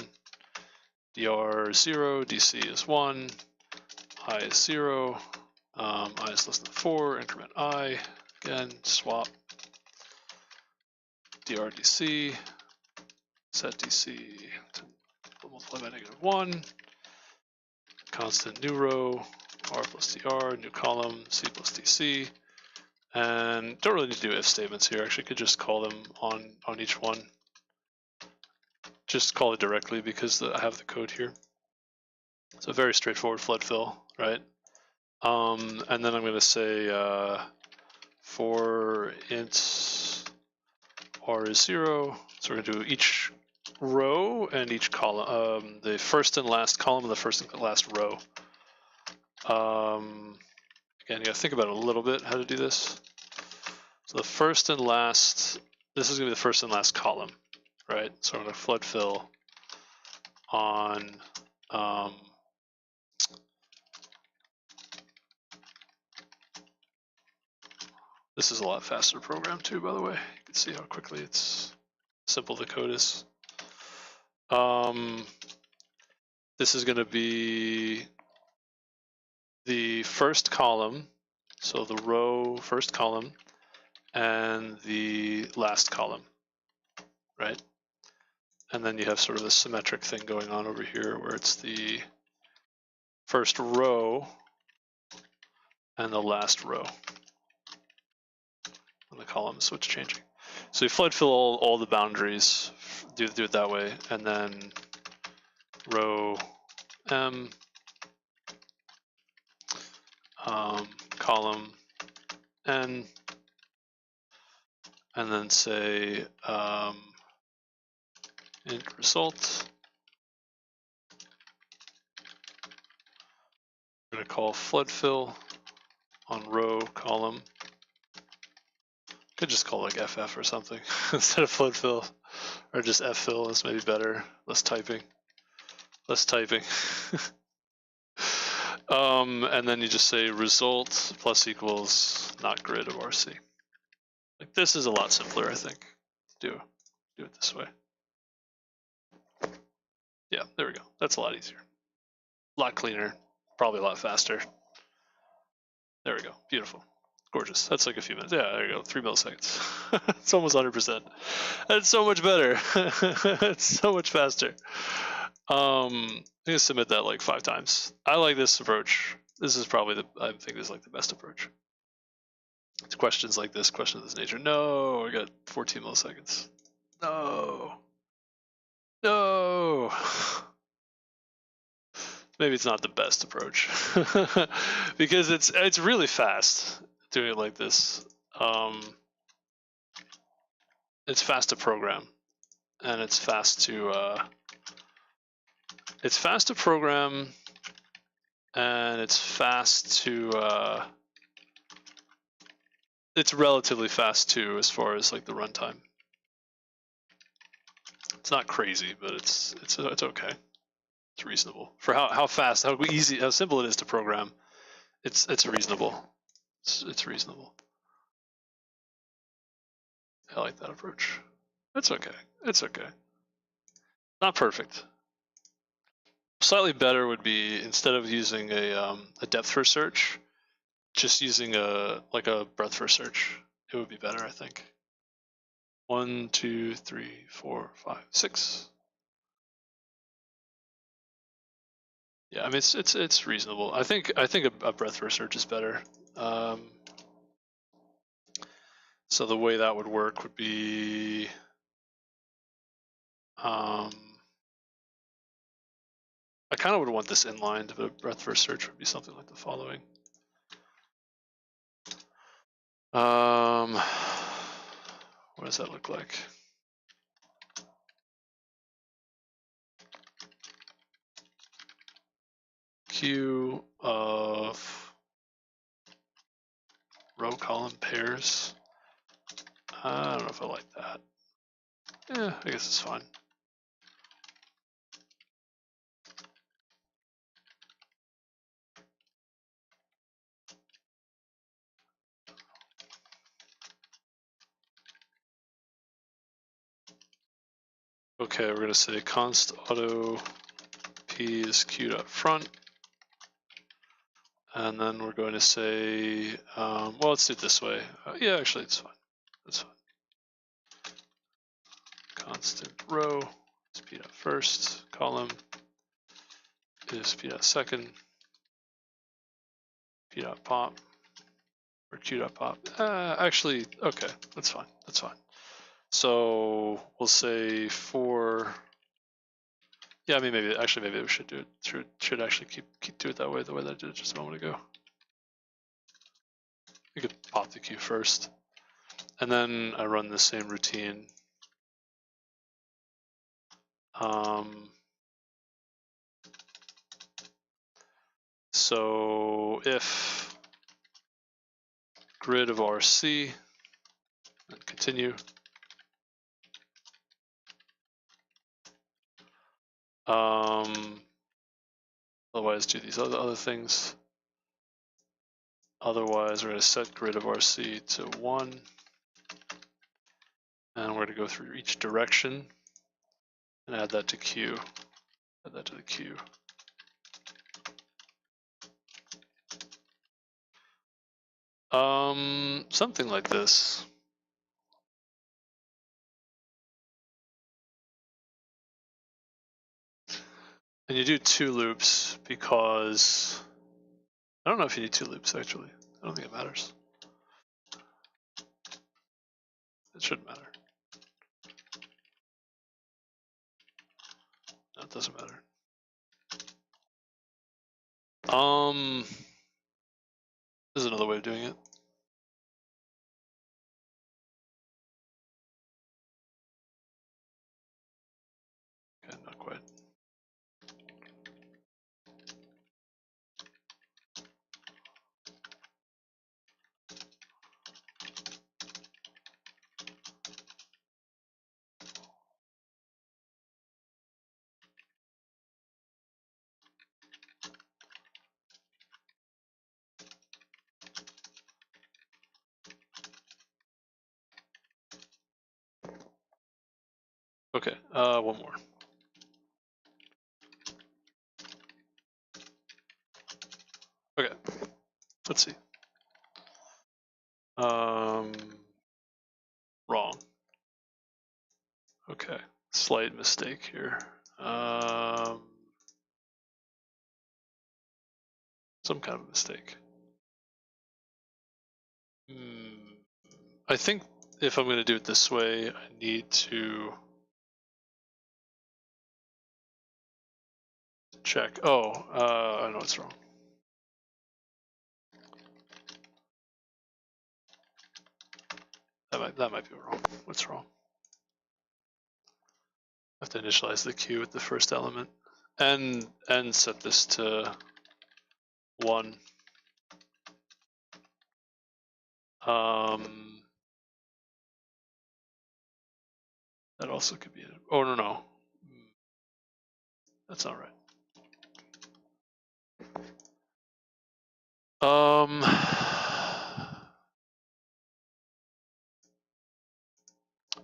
S1: dr 0, dc is 1, I is 0, I is less than 4, increment I, again, swap, dr dc, set dc to multiply by -1, constant new row, r plus dr, new column, c plus dc, and don't really need to do if statements here. Actually, could just call them on each one. Just call it directly because I have the code here. So a very straightforward flood fill, right? And then I'm going to say for int r is 0. So we're going to do each row and each column, the first and last column and the first and last row. Again, you got to think about it a little bit how to do this. So the first and last, this is going to be the first and last column, right? So I'm going to flood fill on this is a lot faster program too, by the way. You can see how quickly it's simple the code is. This is going to be the first column, so the row first column, and the last column, right? And then you have sort of this symmetric thing going on over here where it's the first row and the last row. And the column switch changing. So you flood fill all the boundaries, do it that way, and then row M, column N, and then say int result. I'm going to call flood fill on row column. Could just call it like FF or something instead of flood fill, or just F fill is maybe better. Less typing. And then you just say result plus equals not grid of RC. Like this is a lot simpler, I think. Do it this way. Yeah, there we go. That's a lot easier. A lot cleaner, probably a lot faster. There we go. Beautiful. Gorgeous. That's like a few minutes. Yeah, there you go. 3 milliseconds. It's almost 100%. That's so much better. It's so much faster. I'm gonna submit that like 5 times. I like this approach. This is probably I think this is like the best approach. It's questions like this, questions of this nature. No, I got 14 milliseconds. No. Maybe it's not the best approach because it's really fast doing it like this. It's fast to program, and it's fast to program, and it's fast to it's relatively fast too as far as like the runtime. It's not crazy, but it's okay. It's reasonable for how fast, how easy, how simple it is to program. It's reasonable. It's reasonable. I like that approach. It's okay. It's okay. Not perfect. Slightly better would be instead of using a depth first search, just using a breadth first search. It would be better, I think. 1, 2, 3, 4, 5, 6. Yeah, I mean it's reasonable. I think a breadth first search is better. So the way that would work would be I kind of would want this inlined, but a breadth first search would be something like the following. What does that look like? Queue of row column pairs. I don't know if I like that. Yeah, I guess it's fine. Okay, we're gonna say const auto p is queued up front. And then we're going to say, well, let's do it this way. Yeah, actually, it's fine. That's fine. Constant row is p dot first, column is p dot second, p dot pop, or q dot pop. Actually, okay, that's fine. That's fine. So we'll say for, Yeah, I mean, maybe we should do it. Should actually keep do it that way, the way that I did it just a moment ago. We could pop the queue first, and then I run the same routine. So if grid of RC, and continue. Otherwise, do these other things. Otherwise, we're going to set grid of RC to 1. And we're going to go through each direction and add that to queue. Add that to the queue. Something like this. And you do 2 loops because I don't know if you need 2 loops actually. I don't think it matters. It shouldn't matter. No, it doesn't matter. There's another way of doing it. Okay, not quite. Okay, one more. Okay, let's see. Wrong. Okay, slight mistake here. Some kind of mistake. I think if I'm going to do it this way, I need to check. Oh, I know what's wrong. That might be wrong. What's wrong? I have to initialize the queue with the first element and set this to 1. That also could be it. Oh, no. That's not right.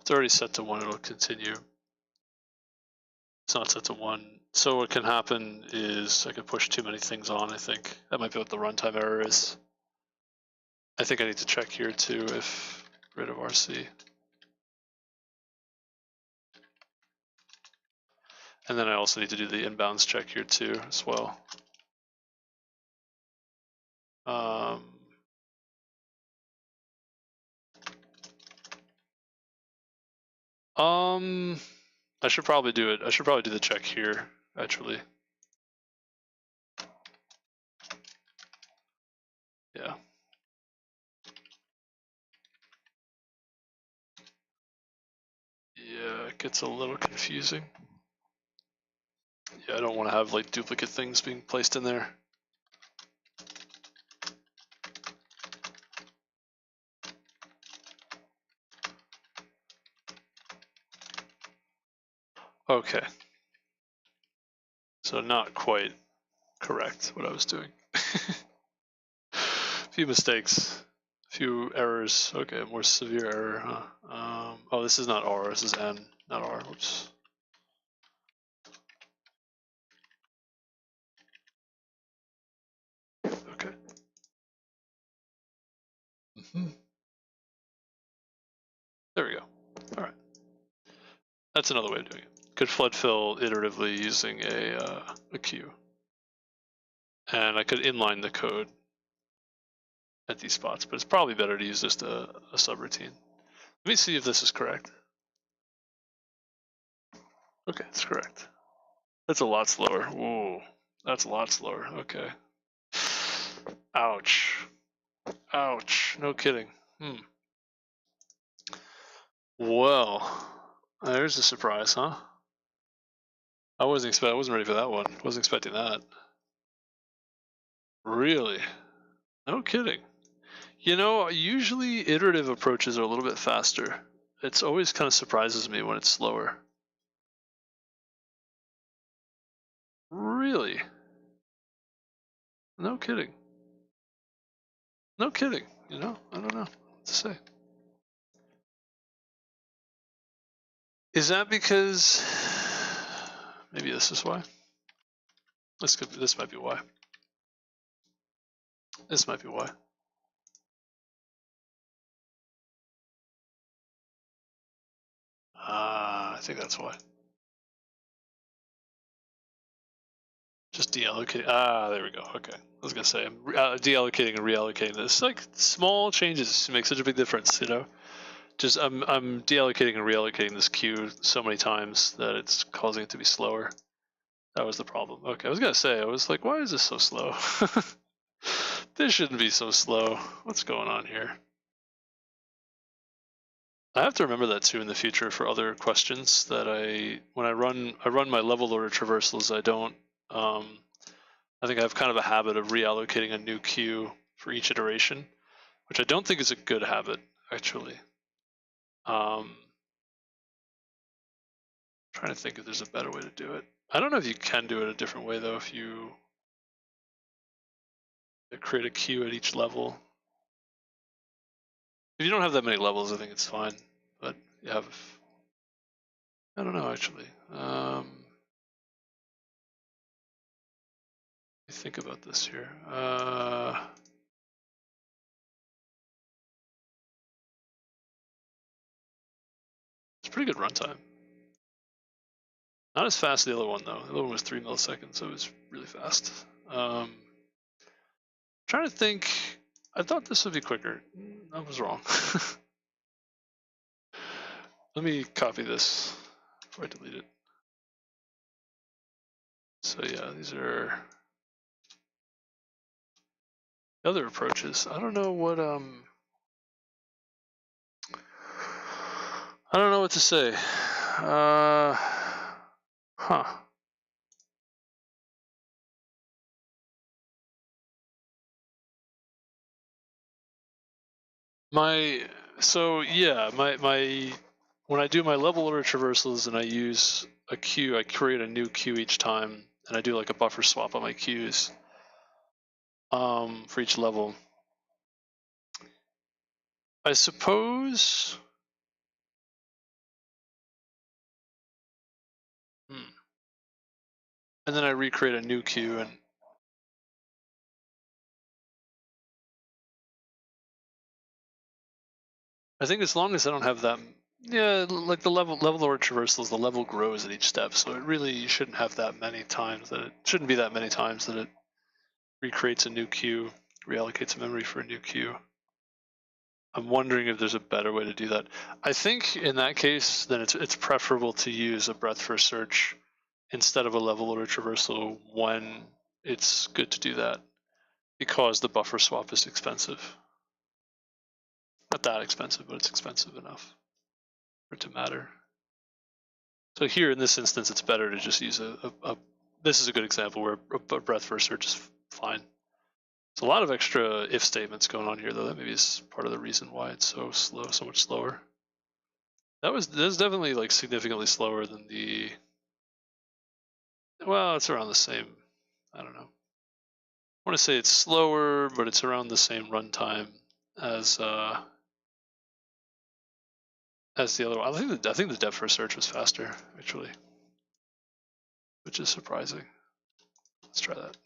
S1: It's already set to 1, it'll continue. It's not set to 1. So what can happen is I could push too many things on, I think. That might be what the runtime error is. I think I need to check here too if grid of RC. And then I also need to do the inbounds check here too as well. I should probably do it. I should probably do the check here, actually. Yeah. Yeah, it gets a little confusing. Yeah, I don't want to have like duplicate things being placed in there. Okay. So not quite correct what I was doing. Few mistakes, few errors. Okay, more severe error, huh? Oh, this is not R, this is N, not R. Whoops. Okay. There we go. All right. That's another way of doing it. Could flood fill iteratively using a queue. And I could inline the code at these spots, but it's probably better to use just a subroutine. Let me see if this is correct. Okay, it's correct. That's a lot slower. Whoa, that's a lot slower. Okay. Ouch. Ouch. No kidding. Well, there's a surprise, huh? I wasn't ready for that one. Wasn't expecting that. Really? No kidding. You know, usually iterative approaches are a little bit faster. It's always kind of surprises me when it's slower. Really? No kidding. No kidding. You know, I don't know what to say. Is that because maybe this is why? This might be why. This might be why. I think that's why. Just deallocating. There we go. Okay. I was gonna say I'm deallocating and reallocating this. Like small changes make such a big difference, you know. Just I'm deallocating and reallocating this queue so many times that it's causing it to be slower. That was the problem. Okay, I was gonna say, I was like, why is this so slow? This shouldn't be so slow. What's going on here? I have to remember that too in the future for other questions that when I run my level order traversals, I don't I think I have kind of a habit of reallocating a new queue for each iteration, which I don't think is a good habit actually. Trying to think if there's a better way to do it. I don't know if you can do it a different way though, if you create a queue at each level. If you don't have that many levels, I think it's fine. But you have, I don't know actually. Let me think about this here. It's pretty good runtime. Not as fast as the other one though. The other one was 3 milliseconds, so it was really fast. Trying to think. I thought this would be quicker. I was wrong. Let me copy this before I delete it. So yeah, these are other approaches. I don't know what I don't know what to say. When I do my level order traversals and I use a queue, I create a new queue each time, and I do like a buffer swap on my queues for each level. I suppose. And then I recreate a new queue, and I think as long as I don't have that, yeah, like the level order traversals, the level grows at each step, so it really shouldn't have that many times that it shouldn't be that many times that it recreates a new queue, reallocates memory for a new queue. I'm wondering if there's a better way to do that. I think in that case, then it's preferable to use a breadth first search instead of a level order traversal when it's good to do that, because the buffer swap is expensive. Not that expensive, but it's expensive enough for it to matter. So here in this instance, it's better to just use this is a good example where a breadth first search is fine. There's a lot of extra if statements going on here, though. That maybe is part of the reason why it's so slow, so much slower. That's definitely like significantly slower than the. Well, it's around the same. I don't know. I want to say it's slower, but it's around the same runtime as the other one. I think the depth first search was faster actually, which is surprising. Let's try that.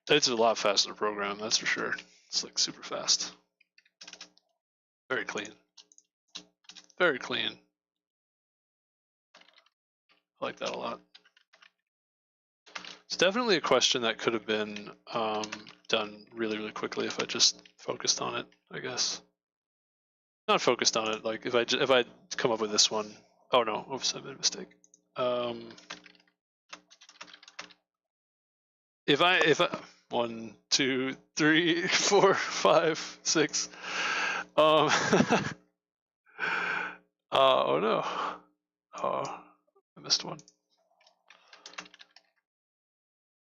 S1: It's a lot faster to program, that's for sure. It's like super fast. Very clean. Very clean. I like that a lot. It's definitely a question that could have been done really, really quickly if I just focused on it, I guess. Not focused on it, like if I come up with this one. Oh no, oops, I made a mistake. if I 1, 2, 3, 4, 5, 6. Oh no. Oh, I missed one.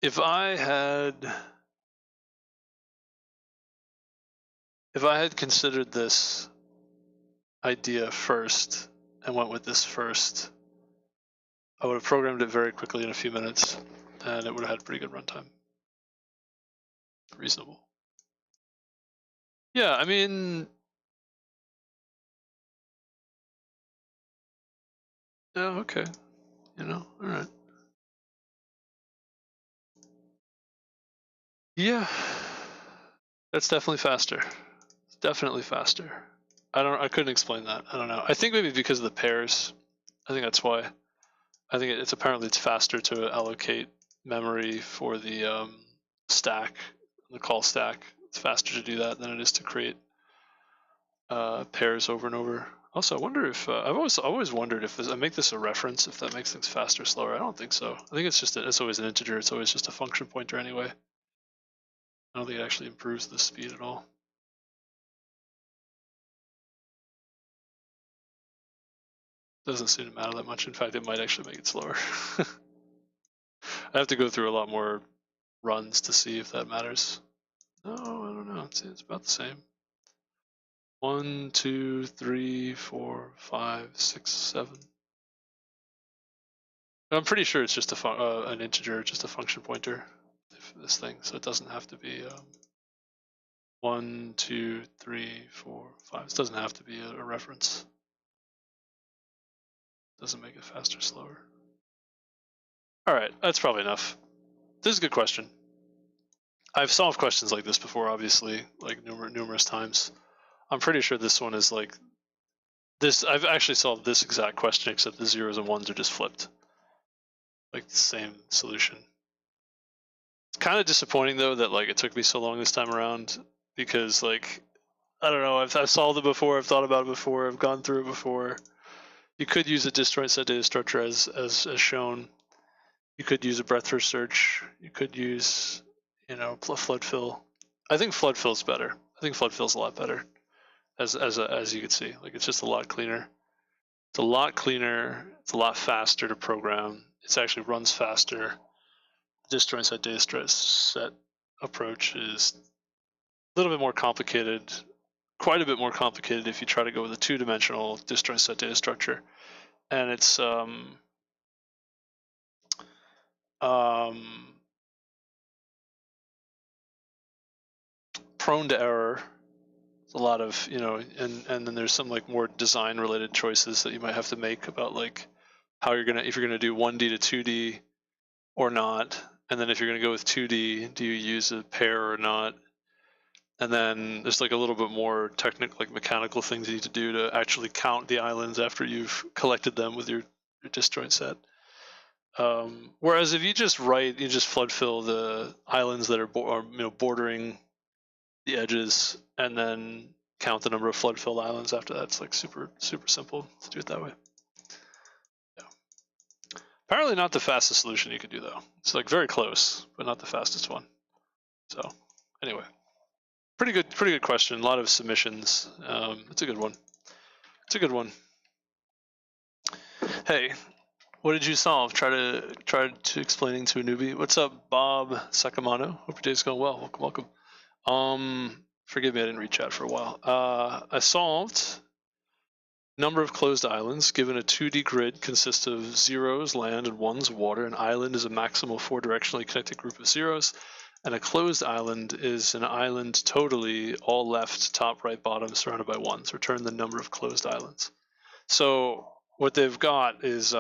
S1: If I had considered this idea first and went with this first, I would have programmed it very quickly in a few minutes, and it would have had pretty good runtime. Reasonable. Yeah, I mean, yeah, okay. All right. Yeah, that's definitely faster. It's definitely faster. I couldn't explain that. I don't know. I think maybe because of the pairs. I think that's why. I think it's apparently it's faster to allocate memory for the stack, the call stack. It's faster to do that than it is to create pairs over and over. Also, I wonder if I've always wondered if I make this a reference, if that makes things faster or slower. I don't think so. I think it's just it's always an integer. It's always just a function pointer anyway. I don't think it actually improves the speed at all. Doesn't seem to matter that much. In fact, it might actually make it slower. I have to go through a lot more runs to see if that matters. No, I don't know. It's about the same. 1, 2, 3, 4, 5, 6, 7. I'm pretty sure it's just an integer, just a function pointer, this thing. So it doesn't have to be 1, 2, 3, 4, 5. It doesn't have to be a reference. Doesn't make it faster or slower. All right, that's probably enough. This is a good question. I've solved questions like this before, obviously, like numerous times. I'm pretty sure this one is like this. I've actually solved this exact question, except the zeros and ones are just flipped. Like the same solution. It's kind of disappointing though that like it took me so long this time around, because like I don't know, I've solved it before, I've thought about it before, I've gone through it before. You could use a disjoint set data structure as shown. You could use a breadth first search. You could use flood fill. I think flood fill is better. I think flood fill is a lot better, as you can see. Like it's just a lot cleaner. It's a lot cleaner. It's a lot faster to program. It actually runs faster. The disjoint set data set approach is a little bit more complicated, quite a bit more complicated if you try to go with a two-dimensional disjoint set data structure, and it's prone to error. It's a lot of and then there's some like more design related choices that you might have to make about like how if you're gonna do 1D to 2D or not, and then if you're gonna go with 2D, do you use a pair or not? And then there's like a little bit more technical, like mechanical things you need to do to actually count the islands after you've collected them with your disjoint set. Whereas if you just flood fill the islands that are bordering the edges, and then count the number of flood filled islands after that. It's like super simple to do it that way. Yeah. Apparently not the fastest solution you could do though. It's like very close, but not the fastest one. So anyway, pretty good question. A lot of submissions. It's a good one. It's a good one. Hey, what did you solve? Try to explaining to a newbie. What's up, Bob Sacamano? Hope your day's going well. Welcome. Forgive me, I didn't read chat for a while. I solved number of closed islands given a 2D grid consists of zeros, land, and ones, water. An island is a maximal 4-directionally connected group of zeros, and a closed island is an island totally all left, top, right, bottom, surrounded by ones. Return the number of closed islands. So what they've got is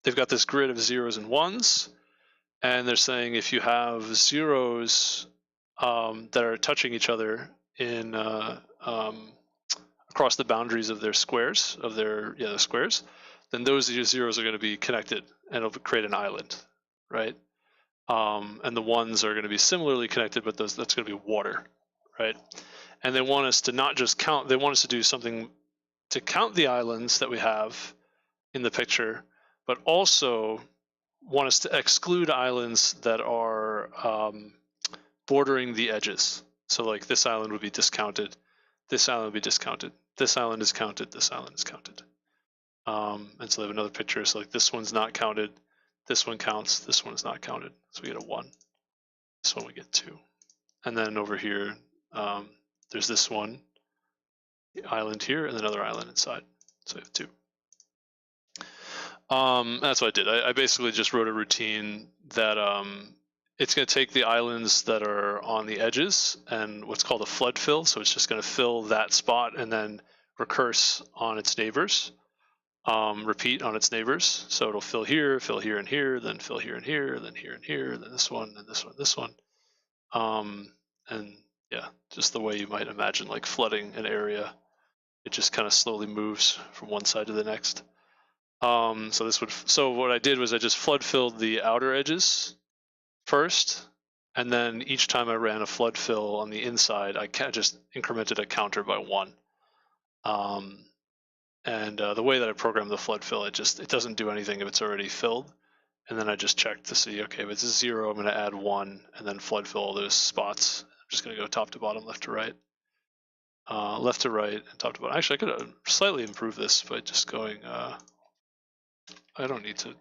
S1: they've got this grid of zeros and ones, and they're saying if you have zeros that are touching each other in across the boundaries of their squares, the squares, then those zeros are going to be connected and it'll create an island, right? And the ones are going to be similarly connected, but that's going to be water, right? And they want us to not just count, they want us to do something to count the islands that we have in the picture, but also want us to exclude islands that are bordering the edges. So like this island would be discounted, this island would be discounted, this island is counted, this island is counted. And so they have another picture. So like this one's not counted, this one counts, this one is not counted. So we get a 1. This one we get 2. And then over here, there's this one, the island here, and another island inside. So we have 2. That's what I did. I basically just wrote a routine that it's going to take the islands that are on the edges and what's called a flood fill. So it's just going to fill that spot and then recurse on its neighbors, repeat on its neighbors. So it'll fill here, and here, then fill here and here, then here and here, then this one, and this one, this one. And yeah, just the way you might imagine like flooding an area. It just kind of slowly moves from one side to the next. So what I did was I just flood filled the outer edges first, and then each time I ran a flood fill on the inside, I just incremented a counter by 1. The way that I programmed the flood fill, it doesn't do anything if it's already filled. And then I just checked to see, okay, if it's 0, I'm going to add 1 and then flood fill all those spots. I'm just going to go top to bottom, left to right, and top to bottom. Actually, I could slightly improve this by just going. I don't need to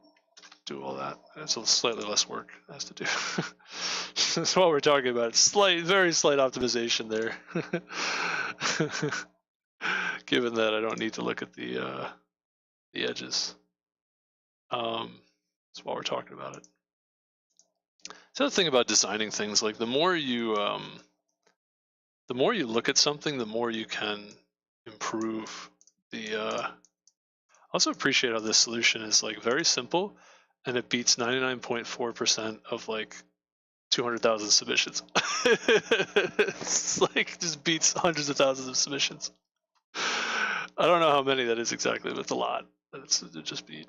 S1: do all that. It's a slightly less work it has to do. That's what we're talking about. Very slight optimization there. Given that I don't need to look at the edges. That's why we're talking about it. So the thing about designing things, like the more you look at something, the more you can improve the. I also appreciate how this solution is like very simple, and it beats 99.4% of like 200,000 submissions. It's like just beats hundreds of thousands of submissions. I don't know how many that is exactly, but it's a lot. It just beat.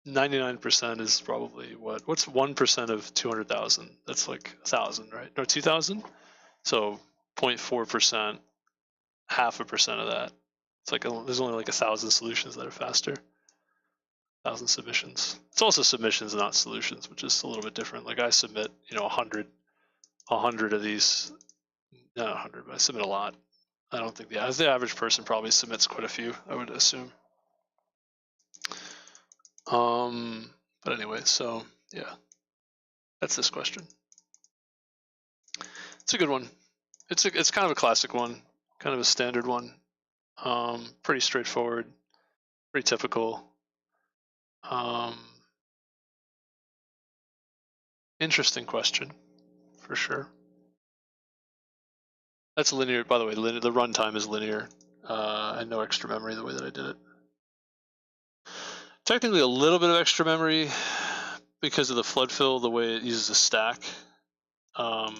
S1: 99% is probably what's 1% of 200,000? That's like 1,000, right? No, 2,000. So 0.4%, 0.5% of that. It's like there's only like 1,000 solutions that are faster. 1,000 submissions. It's also submissions, not solutions, which is a little bit different. Like I submit, 100 of these. Not 100, but I submit a lot. I don't think the average person probably submits quite a few, I would assume. But anyway, so yeah, that's this question. It's a good one. It's kind of a classic one, kind of a standard one. Pretty straightforward, pretty typical. Interesting question, for sure. That's linear, by the way. The runtime is linear, and no extra memory the way that I did it. Technically, a little bit of extra memory because of the flood fill, the way it uses a stack. I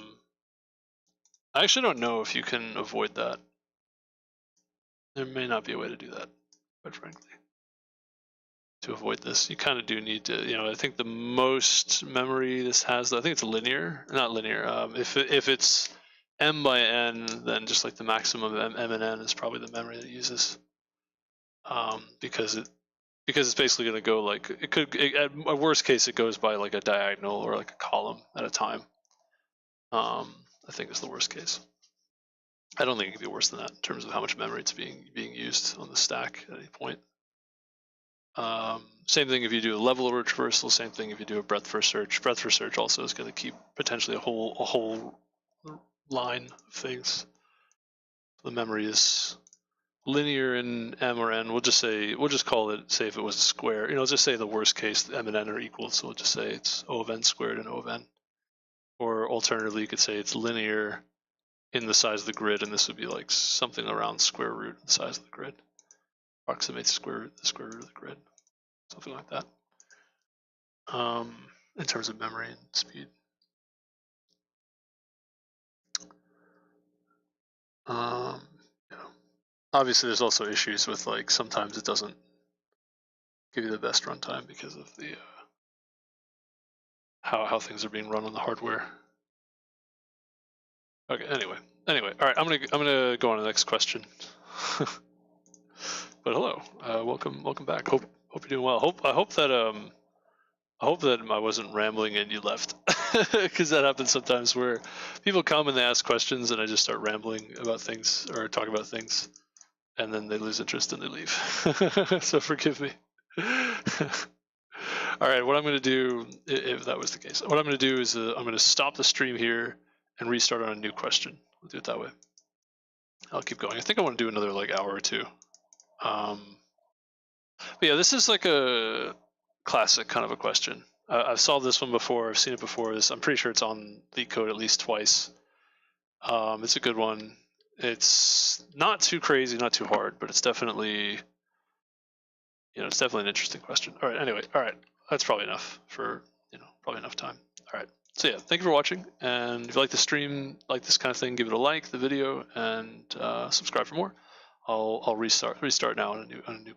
S1: actually don't know if you can avoid that. There may not be a way to do that, quite frankly. To avoid this, you kind of do need to, I think the most memory this has, I think it's linear, not linear. If it's m by n, then just like the maximum of m and n is probably the memory that it uses. Because it's basically going to go like, at a worst case, it goes by like a diagonal or like a column at a time. I think is the worst case. I don't think it could be worse than that in terms of how much memory it's being used on the stack at any point. Same thing if you do a level traversal. Same thing if you do a breadth first search. Breadth first search also is going to keep potentially a whole line of things. The memory is linear in m or n. We'll just call it. Say if it was a square. Let's just say the worst case m and n are equal. So we'll just say it's O of n squared and O of n. Or alternatively, you could say it's linear in the size of the grid, and this would be like something around square root the size of the grid. Approximates the square root of the grid, something like that. In terms of memory and speed. Obviously, there's also issues with like sometimes it doesn't give you the best runtime because of the how things are being run on the hardware. Okay. Anyway. All right. I'm gonna go on to the next question. But hello, welcome back. Hope Hope you're doing well. I hope that I wasn't rambling and you left, because that happens sometimes where people come and they ask questions and I just start rambling about things or talk about things, and then they lose interest and they leave. So forgive me. All right, what I'm going to do, if that was the case, what I'm going to do is I'm going to stop the stream here and restart on a new question. We'll do it that way. I'll keep going. I think I want to do another like hour or two. But yeah, this is like a classic kind of a question. I've solved this one before. I've seen it before. I'm pretty sure it's on LeetCode at least twice. It's a good one. It's not too crazy, not too hard, but it's definitely, it's definitely an interesting question. All right. Anyway, all right. That's probably enough for, probably enough time. All right. So yeah, thank you for watching. And if you like the stream, like this kind of thing, give it a like, the video, and subscribe for more. I'll restart now on a new question.